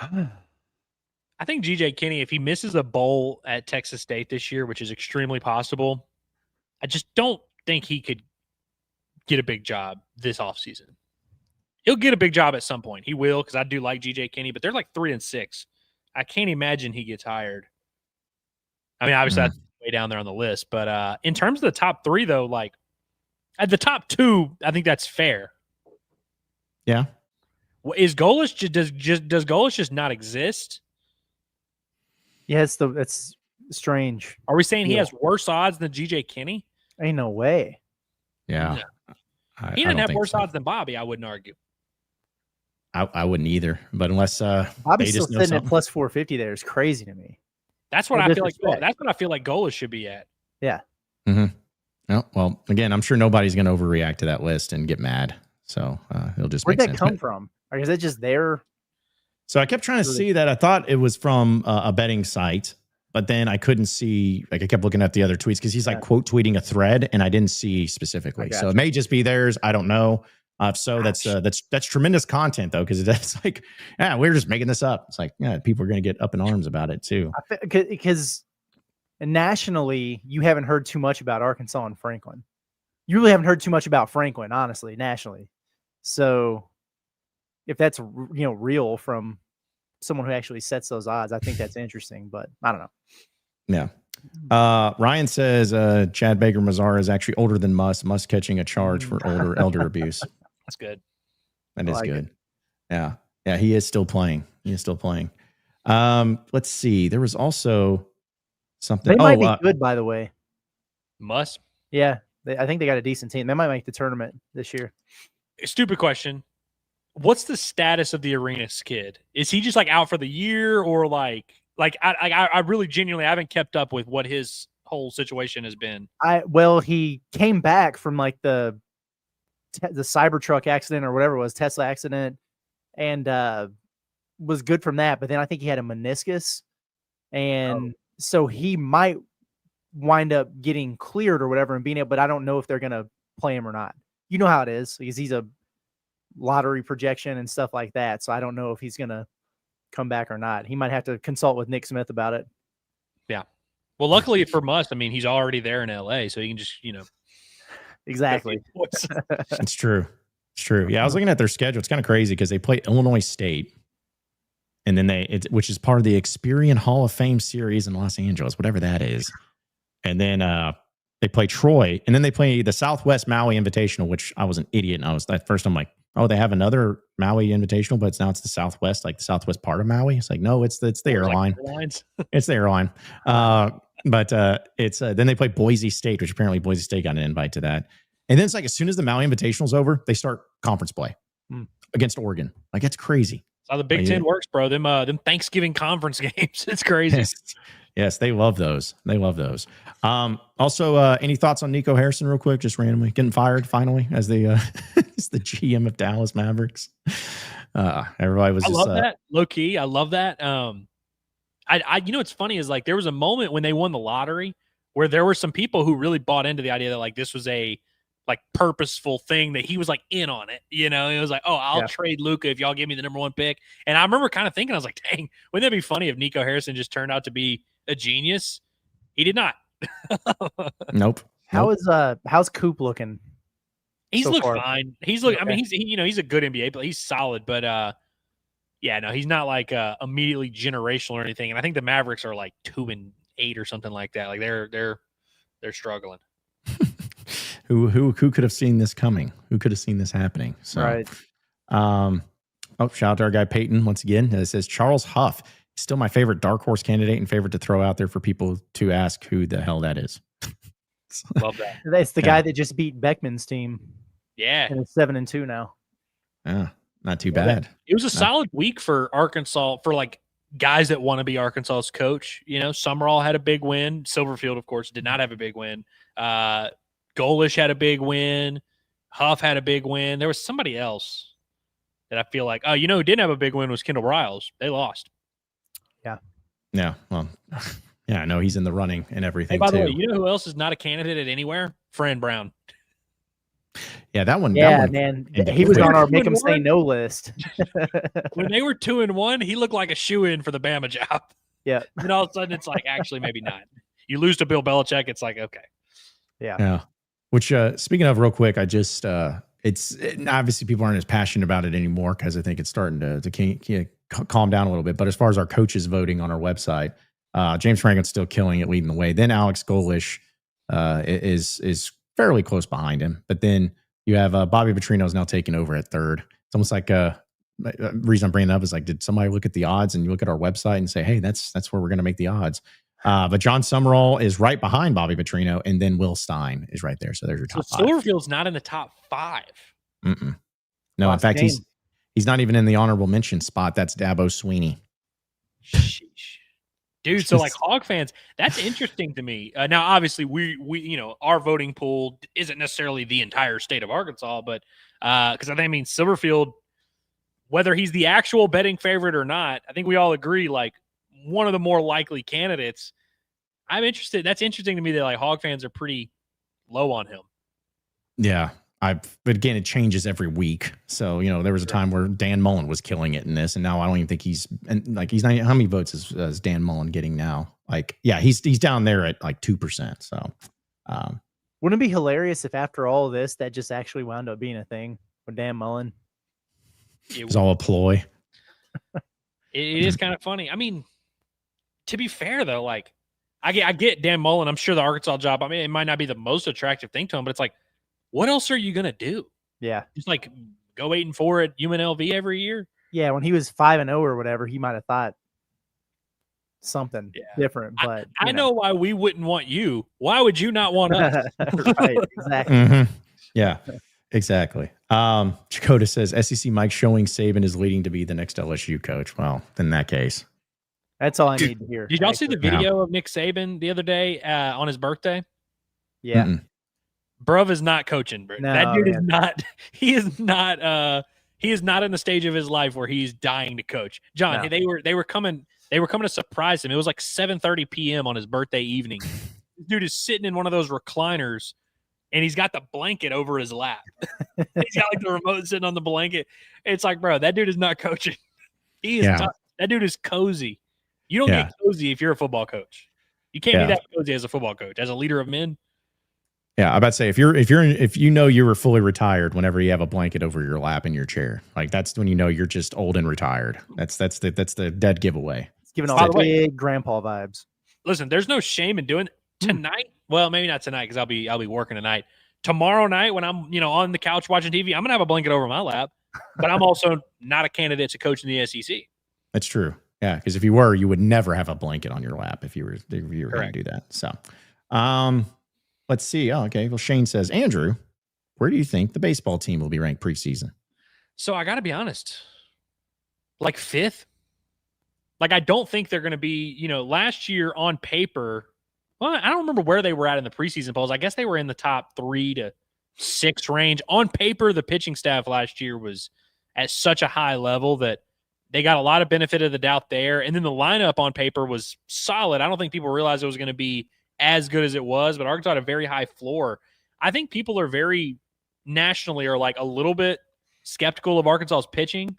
Speaker 4: I think GJ Kinney, if he misses a bowl at Texas State this year, which is extremely possible, I just don't think he could get a big job this offseason. He'll get a big job at some point. He will, because I do like GJ Kinney, but they're like 3-6. I can't imagine he gets hired. I mean, obviously that's way down there on the list, but in terms of the top 3, though, like at the top 2, I think that's fair.
Speaker 2: Yeah.
Speaker 4: Is Golish does Golish just not exist?
Speaker 3: Yeah, it's strange.
Speaker 4: Are we saying he has worse odds than GJ Kinney?
Speaker 3: Ain't no way.
Speaker 2: Yeah.
Speaker 4: No. He didn't have worse odds than Bobby, I wouldn't argue.
Speaker 2: I wouldn't either, but unless
Speaker 3: Bobby's still sitting at plus 450 there is crazy to me.
Speaker 4: That's what I feel like. That's what I feel like Golish should be at.
Speaker 3: Yeah.
Speaker 2: Mm-hmm. No, well, again, I'm sure nobody's going to overreact to that list and get mad. So it'll just
Speaker 3: where'd
Speaker 2: make
Speaker 3: that
Speaker 2: sense.
Speaker 3: come from? Or is it just there?
Speaker 2: So I kept trying to see that. I thought it was from a betting site, but then I couldn't see. Like I kept looking at the other tweets because he's like quote tweeting a thread, and I didn't see specifically. So it may just be theirs. I don't know. So that's tremendous content though, because that's like, yeah, we're just making this up. It's like, yeah, people are going to get up in arms about it too.
Speaker 3: Because nationally, you haven't heard too much about Arkansas and Franklin. You really haven't heard too much about Franklin, honestly, nationally. So if that's real from someone who actually sets those odds, I think that's interesting. But I don't know.
Speaker 2: Yeah. Ryan says Chad Baker Mazara is actually older than Musk catching a charge for elder abuse.
Speaker 4: That's good.
Speaker 2: That is good. Yeah. Yeah, he is still playing. Let's see. There was also something.
Speaker 3: They might be good, by the way.
Speaker 4: Musk?
Speaker 3: Yeah. I think they got a decent team. They might make the tournament this year.
Speaker 4: Stupid question. What's the status of the Arenas kid? Is he just like out for the year, or I really genuinely haven't kept up with what his whole situation has been.
Speaker 3: Well, he came back from like the Cybertruck accident or whatever it was, Tesla accident, and was good from that. But then I think he had a meniscus, and so he might wind up getting cleared or whatever and being able. But I don't know if they're gonna play him or not. You know how it is, because he's a lottery projection and stuff like that. So I don't know if he's gonna come back or not. He might have to consult with Nick Smith about it.
Speaker 4: Yeah. Well, luckily for Musk, I mean, he's already there in LA, so he can just,
Speaker 3: Exactly.
Speaker 2: It's true. It's true. Yeah, I was looking at their schedule. It's kind of crazy because they play Illinois State, and then which is part of the Experian Hall of Fame series in Los Angeles, whatever that is. And then they play Troy, and then they play the Southwest Maui Invitational, which I was an idiot. And at first I'm like, oh, they have another Maui Invitational, but now it's the Southwest, like the Southwest part of Maui. It's like, no, it's the airline. It's the airline. But it's then they play Boise State, which apparently Boise State got an invite to that. And then it's like as soon as the Maui Invitational's over, they start conference play against Oregon. Like, it's crazy.
Speaker 4: That's how the Big Ten works, bro. Them Thanksgiving conference games. It's crazy.
Speaker 2: Yes, they love those. Also, any thoughts on Nico Harrison real quick, just randomly getting fired finally as the as the GM of Dallas Mavericks? Everybody was. I love
Speaker 4: that, low key. I love that. What's funny is like there was a moment when they won the lottery where there were some people who really bought into the idea that like this was a like purposeful thing, that he was like in on it. It was like, oh, I'll trade Luka if y'all give me the #1 pick. And I remember kind of thinking, I was like, dang, wouldn't that be funny if Nico Harrison just turned out to be a genius? He did not.
Speaker 2: Nope.
Speaker 3: How's Coop looking?
Speaker 4: He's looked fine. He's look. Okay. I mean, he's a good NBA player. He's solid, but he's not like immediately generational or anything. And I think the Mavericks are like 2-8 or something like that. Like they're struggling.
Speaker 2: Who could have seen this coming? Who could have seen this happening? So,
Speaker 3: right.
Speaker 2: Shout out to our guy Peyton once again. It says Charles Huff is still my favorite dark horse candidate and favorite to throw out there for people to ask who the hell that is.
Speaker 4: Love that.
Speaker 3: That's the guy that just beat Beckman's team.
Speaker 4: Yeah,
Speaker 3: and it's 7-2 now.
Speaker 2: Yeah, not too bad.
Speaker 4: It was a solid week for Arkansas for like guys that want to be Arkansas's coach. Summerall had a big win. Silverfield, of course, did not have a big win. Golish had a big win. Huff had a big win. There was somebody else that I feel like, who didn't have a big win was Kendall Riles. They lost.
Speaker 3: Yeah.
Speaker 2: Yeah. Well, yeah, I know he's in the running and everything.
Speaker 4: Hey, by the way, you know who else is not a candidate at anywhere? Fran Brown.
Speaker 2: Yeah, that one.
Speaker 3: Yeah, man. He was on our make him say no list.
Speaker 4: When they were 2-1, he looked like a shoe-in for the Bama job.
Speaker 3: Yeah.
Speaker 4: And all of a sudden, it's like, actually, maybe not. You lose to Bill Belichick, it's like, okay.
Speaker 3: Yeah.
Speaker 2: Which, speaking of real quick, I just, obviously people aren't as passionate about it anymore because I think it's starting to calm down a little bit. But as far as our coaches voting on our website, James Franklin's still killing it, leading the way. Then Alex Golish is fairly close behind him. But then you have Bobby Petrino's now taking over at third. It's almost like the reason I'm bringing it up is like, did somebody look at the odds and you look at our website and say, hey, that's where we're going to make the odds. But John Summerall is right behind Bobby Petrino, and then Will Stein is right there. So there's your top five.
Speaker 4: Silverfield's not in the top 5.
Speaker 2: No, in fact, he's not even in the honorable mention spot. That's Dabo Sweeney.
Speaker 4: Sheesh. Dude, so like Hog fans, that's interesting to me. Now, obviously, we our voting pool isn't necessarily the entire state of Arkansas, but because I think, Silverfield, whether he's the actual betting favorite or not, I think we all agree, like, one of the more likely candidates. I'm interested. That's interesting to me that like Hog fans are pretty low on him.
Speaker 2: Yeah. But again, it changes every week. So, there was a time where Dan Mullen was killing it in this, and now I don't even think he's not, how many votes is Dan Mullen getting now? Like, yeah, he's down there at like 2%. So,
Speaker 3: wouldn't it be hilarious if after all of this, that just actually wound up being a thing with Dan Mullen?
Speaker 2: It's all a ploy.
Speaker 4: It is kind of funny. I mean, to be fair though, like I get Dan Mullen. I'm sure the Arkansas job, I mean, it might not be the most attractive thing to him, but it's like, what else are you gonna do?
Speaker 3: Yeah.
Speaker 4: Just like go 8-4 at UNLV every year.
Speaker 3: Yeah, when he was 5-0 or whatever, he might have thought something different. But
Speaker 4: I know why we wouldn't want you. Why would you not want us?
Speaker 3: Right, exactly.
Speaker 2: Mm-hmm. Yeah, exactly. Dakota says SEC Mike showing Saban is leading to be the next LSU coach. Well, in that case,
Speaker 3: that's all I need to hear.
Speaker 4: Did y'all see the video of Nick Saban the other day on his birthday?
Speaker 3: Yeah.
Speaker 4: Bruv is not coaching. Bro.
Speaker 3: No,
Speaker 4: that dude
Speaker 3: man.
Speaker 4: is not. He is not. He is not in the stage of his life where he's dying to coach. John,
Speaker 3: No.
Speaker 4: they were coming to surprise him. It was like 7:30 p.m. on his birthday evening. This dude is sitting in one of those recliners, and he's got the blanket over his lap. He's got like the remote sitting on the blanket. It's like, bro, that dude is not coaching. He is tough. That dude is cozy. You don't get cozy if you're a football coach. You can't be that cozy as a football coach, as a leader of men.
Speaker 2: Yeah, I'm about to say if you know you were fully retired whenever you have a blanket over your lap in your chair, like that's when you know you're just old and retired. That's the dead giveaway.
Speaker 3: It's giving all the big grandpa vibes.
Speaker 4: Listen, there's no shame in doing it. Tonight. Well, maybe not tonight because I'll be working tonight. Tomorrow night when I'm on the couch watching TV, I'm gonna have a blanket over my lap, but I'm also not a candidate to coach in the SEC.
Speaker 2: That's true. Yeah, because if you were, you would never have a blanket on your lap if you were going to do that. So, let's see. Oh, okay. Well, Shane says, Andrew, where do you think the baseball team will be ranked preseason?
Speaker 4: So I got to be honest, like 5th. Like I don't think they're going to be. Last year on paper, well, I don't remember where they were at in the preseason polls. I guess they were in the top 3 to 6 range. On paper, the pitching staff last year was at such a high level that they got a lot of benefit of the doubt there. And then the lineup on paper was solid. I don't think people realized it was going to be as good as it was, but Arkansas had a very high floor. I think people are very nationally are like a little bit skeptical of Arkansas's pitching,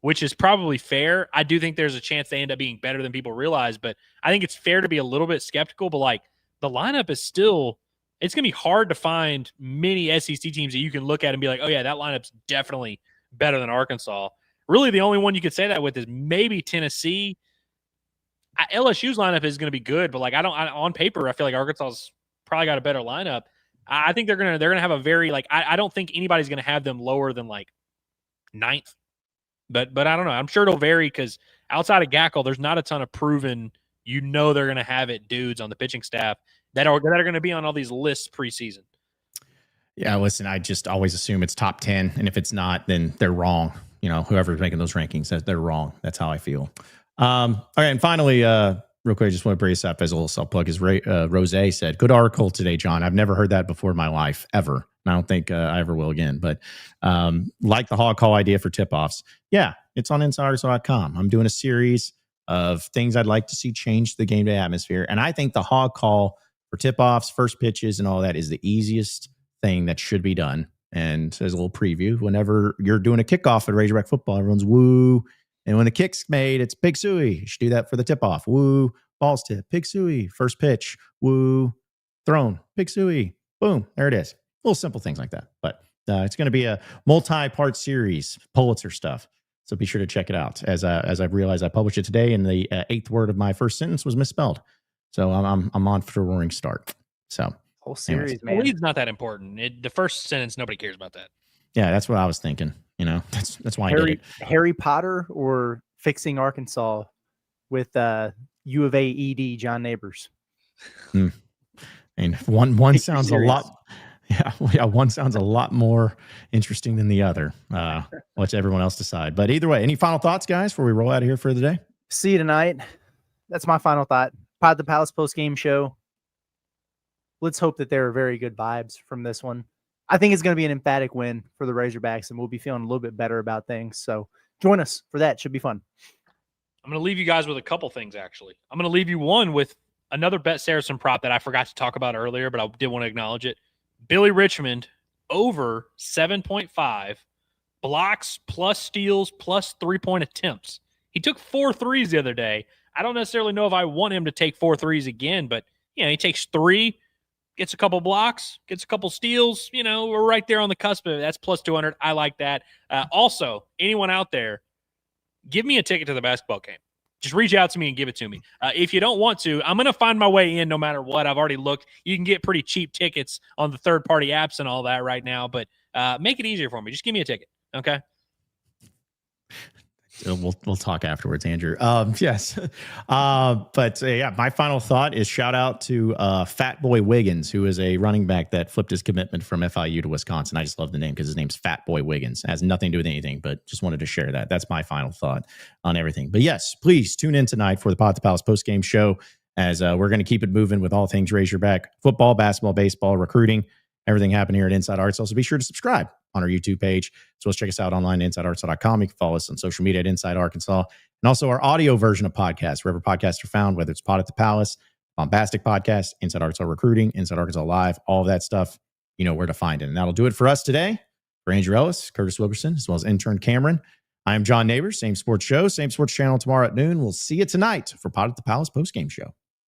Speaker 4: which is probably fair. I do think there's a chance they end up being better than people realize, but I think it's fair to be a little bit skeptical. But like the lineup is still, it's going to be hard to find many SEC teams that you can look at and be like, oh yeah, that lineup's definitely better than Arkansas. Really, the only one you could say that with is maybe Tennessee. LSU's lineup is going to be good, but like on paper, I feel like Arkansas's probably got a better lineup. I think they're gonna have a very I don't think anybody's gonna have them lower than like 9th. But I don't know. I'm sure it'll vary because outside of Gackle, there's not a ton of proven. They're gonna have it dudes on the pitching staff that are going to be on all these lists preseason.
Speaker 2: Yeah, listen, I just always assume it's top 10, and if it's not, then they're wrong. Whoever's making those rankings says they're wrong. That's how I feel. All right, and finally, real quick, I just want to brace up as a little self-plug. As Rose said, good article today, John. I've never heard that before in my life, ever. And I don't think I ever will again. But like the hog call idea for tip-offs, yeah, it's on insidearkansas.com. I'm doing a series of things I'd like to see change the game day atmosphere. And I think the hog call for tip-offs, first pitches, and all that is the easiest thing that should be done. And as a little preview, whenever you're doing a kickoff at Razorback Football, everyone's woo. And when the kick's made, it's Pig Suey. You should do that for the tip-off. Woo, balls tip, Pig Suey, first pitch, woo, thrown, Pig Suey, boom, there it is. Little simple things like that. But it's going to be a multi-part series, Pulitzer stuff. So be sure to check it out. As I've realized, I published it today, and the 8th word of my first sentence was misspelled. So I'm on for a roaring start. So
Speaker 3: whole series,
Speaker 4: anyways,
Speaker 3: man.
Speaker 4: The lead's not that important. The first sentence, nobody cares about that.
Speaker 2: Yeah, that's what I was thinking. That's why I did it.
Speaker 3: Harry Potter or Fixing Arkansas with U of A ED John Neighbors.
Speaker 2: And one sounds a lot. Yeah, one sounds a lot more interesting than the other. Let everyone else decide. But either way, any final thoughts, guys, before we roll out of here for the day?
Speaker 3: See you tonight. That's my final thought. Pod the Palace post game show. Let's hope that there are very good vibes from this one. I think it's going to be an emphatic win for the Razorbacks, and we'll be feeling a little bit better about things. So join us for that. Should be fun.
Speaker 4: I'm going to leave you guys with a couple things, actually. I'm going to leave you one with another Bet Saracen prop that I forgot to talk about earlier, but I did want to acknowledge it. Billy Richmond over 7.5 blocks plus steals plus 3-point attempts. He took 4 threes the other day. I don't necessarily know if I want him to take 4 threes again, but he takes 3, gets a couple blocks, gets a couple steals. You know, we're right there on the cusp of it. That's plus 200. I like that. Also, anyone out there, give me a ticket to the basketball game. Just reach out to me and give it to me. If you don't want to, I'm going to find my way in no matter what. I've already looked. You can get pretty cheap tickets on the third-party apps and all that right now, but make it easier for me. Just give me a ticket, okay?
Speaker 2: We'll talk afterwards, Andrew. Yes. Yeah, my final thought is shout out to Fat Boy Wiggins, who is a running back that flipped his commitment from FIU to Wisconsin. I just love the name because his name's Fat Boy Wiggins. It has nothing to do with anything, but just wanted to share that. That's my final thought on everything. But yes, please tune in tonight for the Pod to Palace postgame show as we're going to keep it moving with all things Razorback football, basketball, baseball, recruiting, everything happening here at Inside Arkansas. So be sure to subscribe on our YouTube page. So let's check us out online at InsideArkansas.com. You can follow us on social media at Inside Arkansas. And also our audio version of podcasts, wherever podcasts are found, whether it's Pod at the Palace, Bombastic Podcast, Inside Arkansas Recruiting, Inside Arkansas Live, all of that stuff, you know where to find it. And that'll do it for us today. For Andrew Ellis, Curtis Wilkerson, as well as intern Cameron, I am John Neighbors. Same sports show, same sports channel tomorrow at noon. We'll see you tonight for Pod at the Palace postgame show.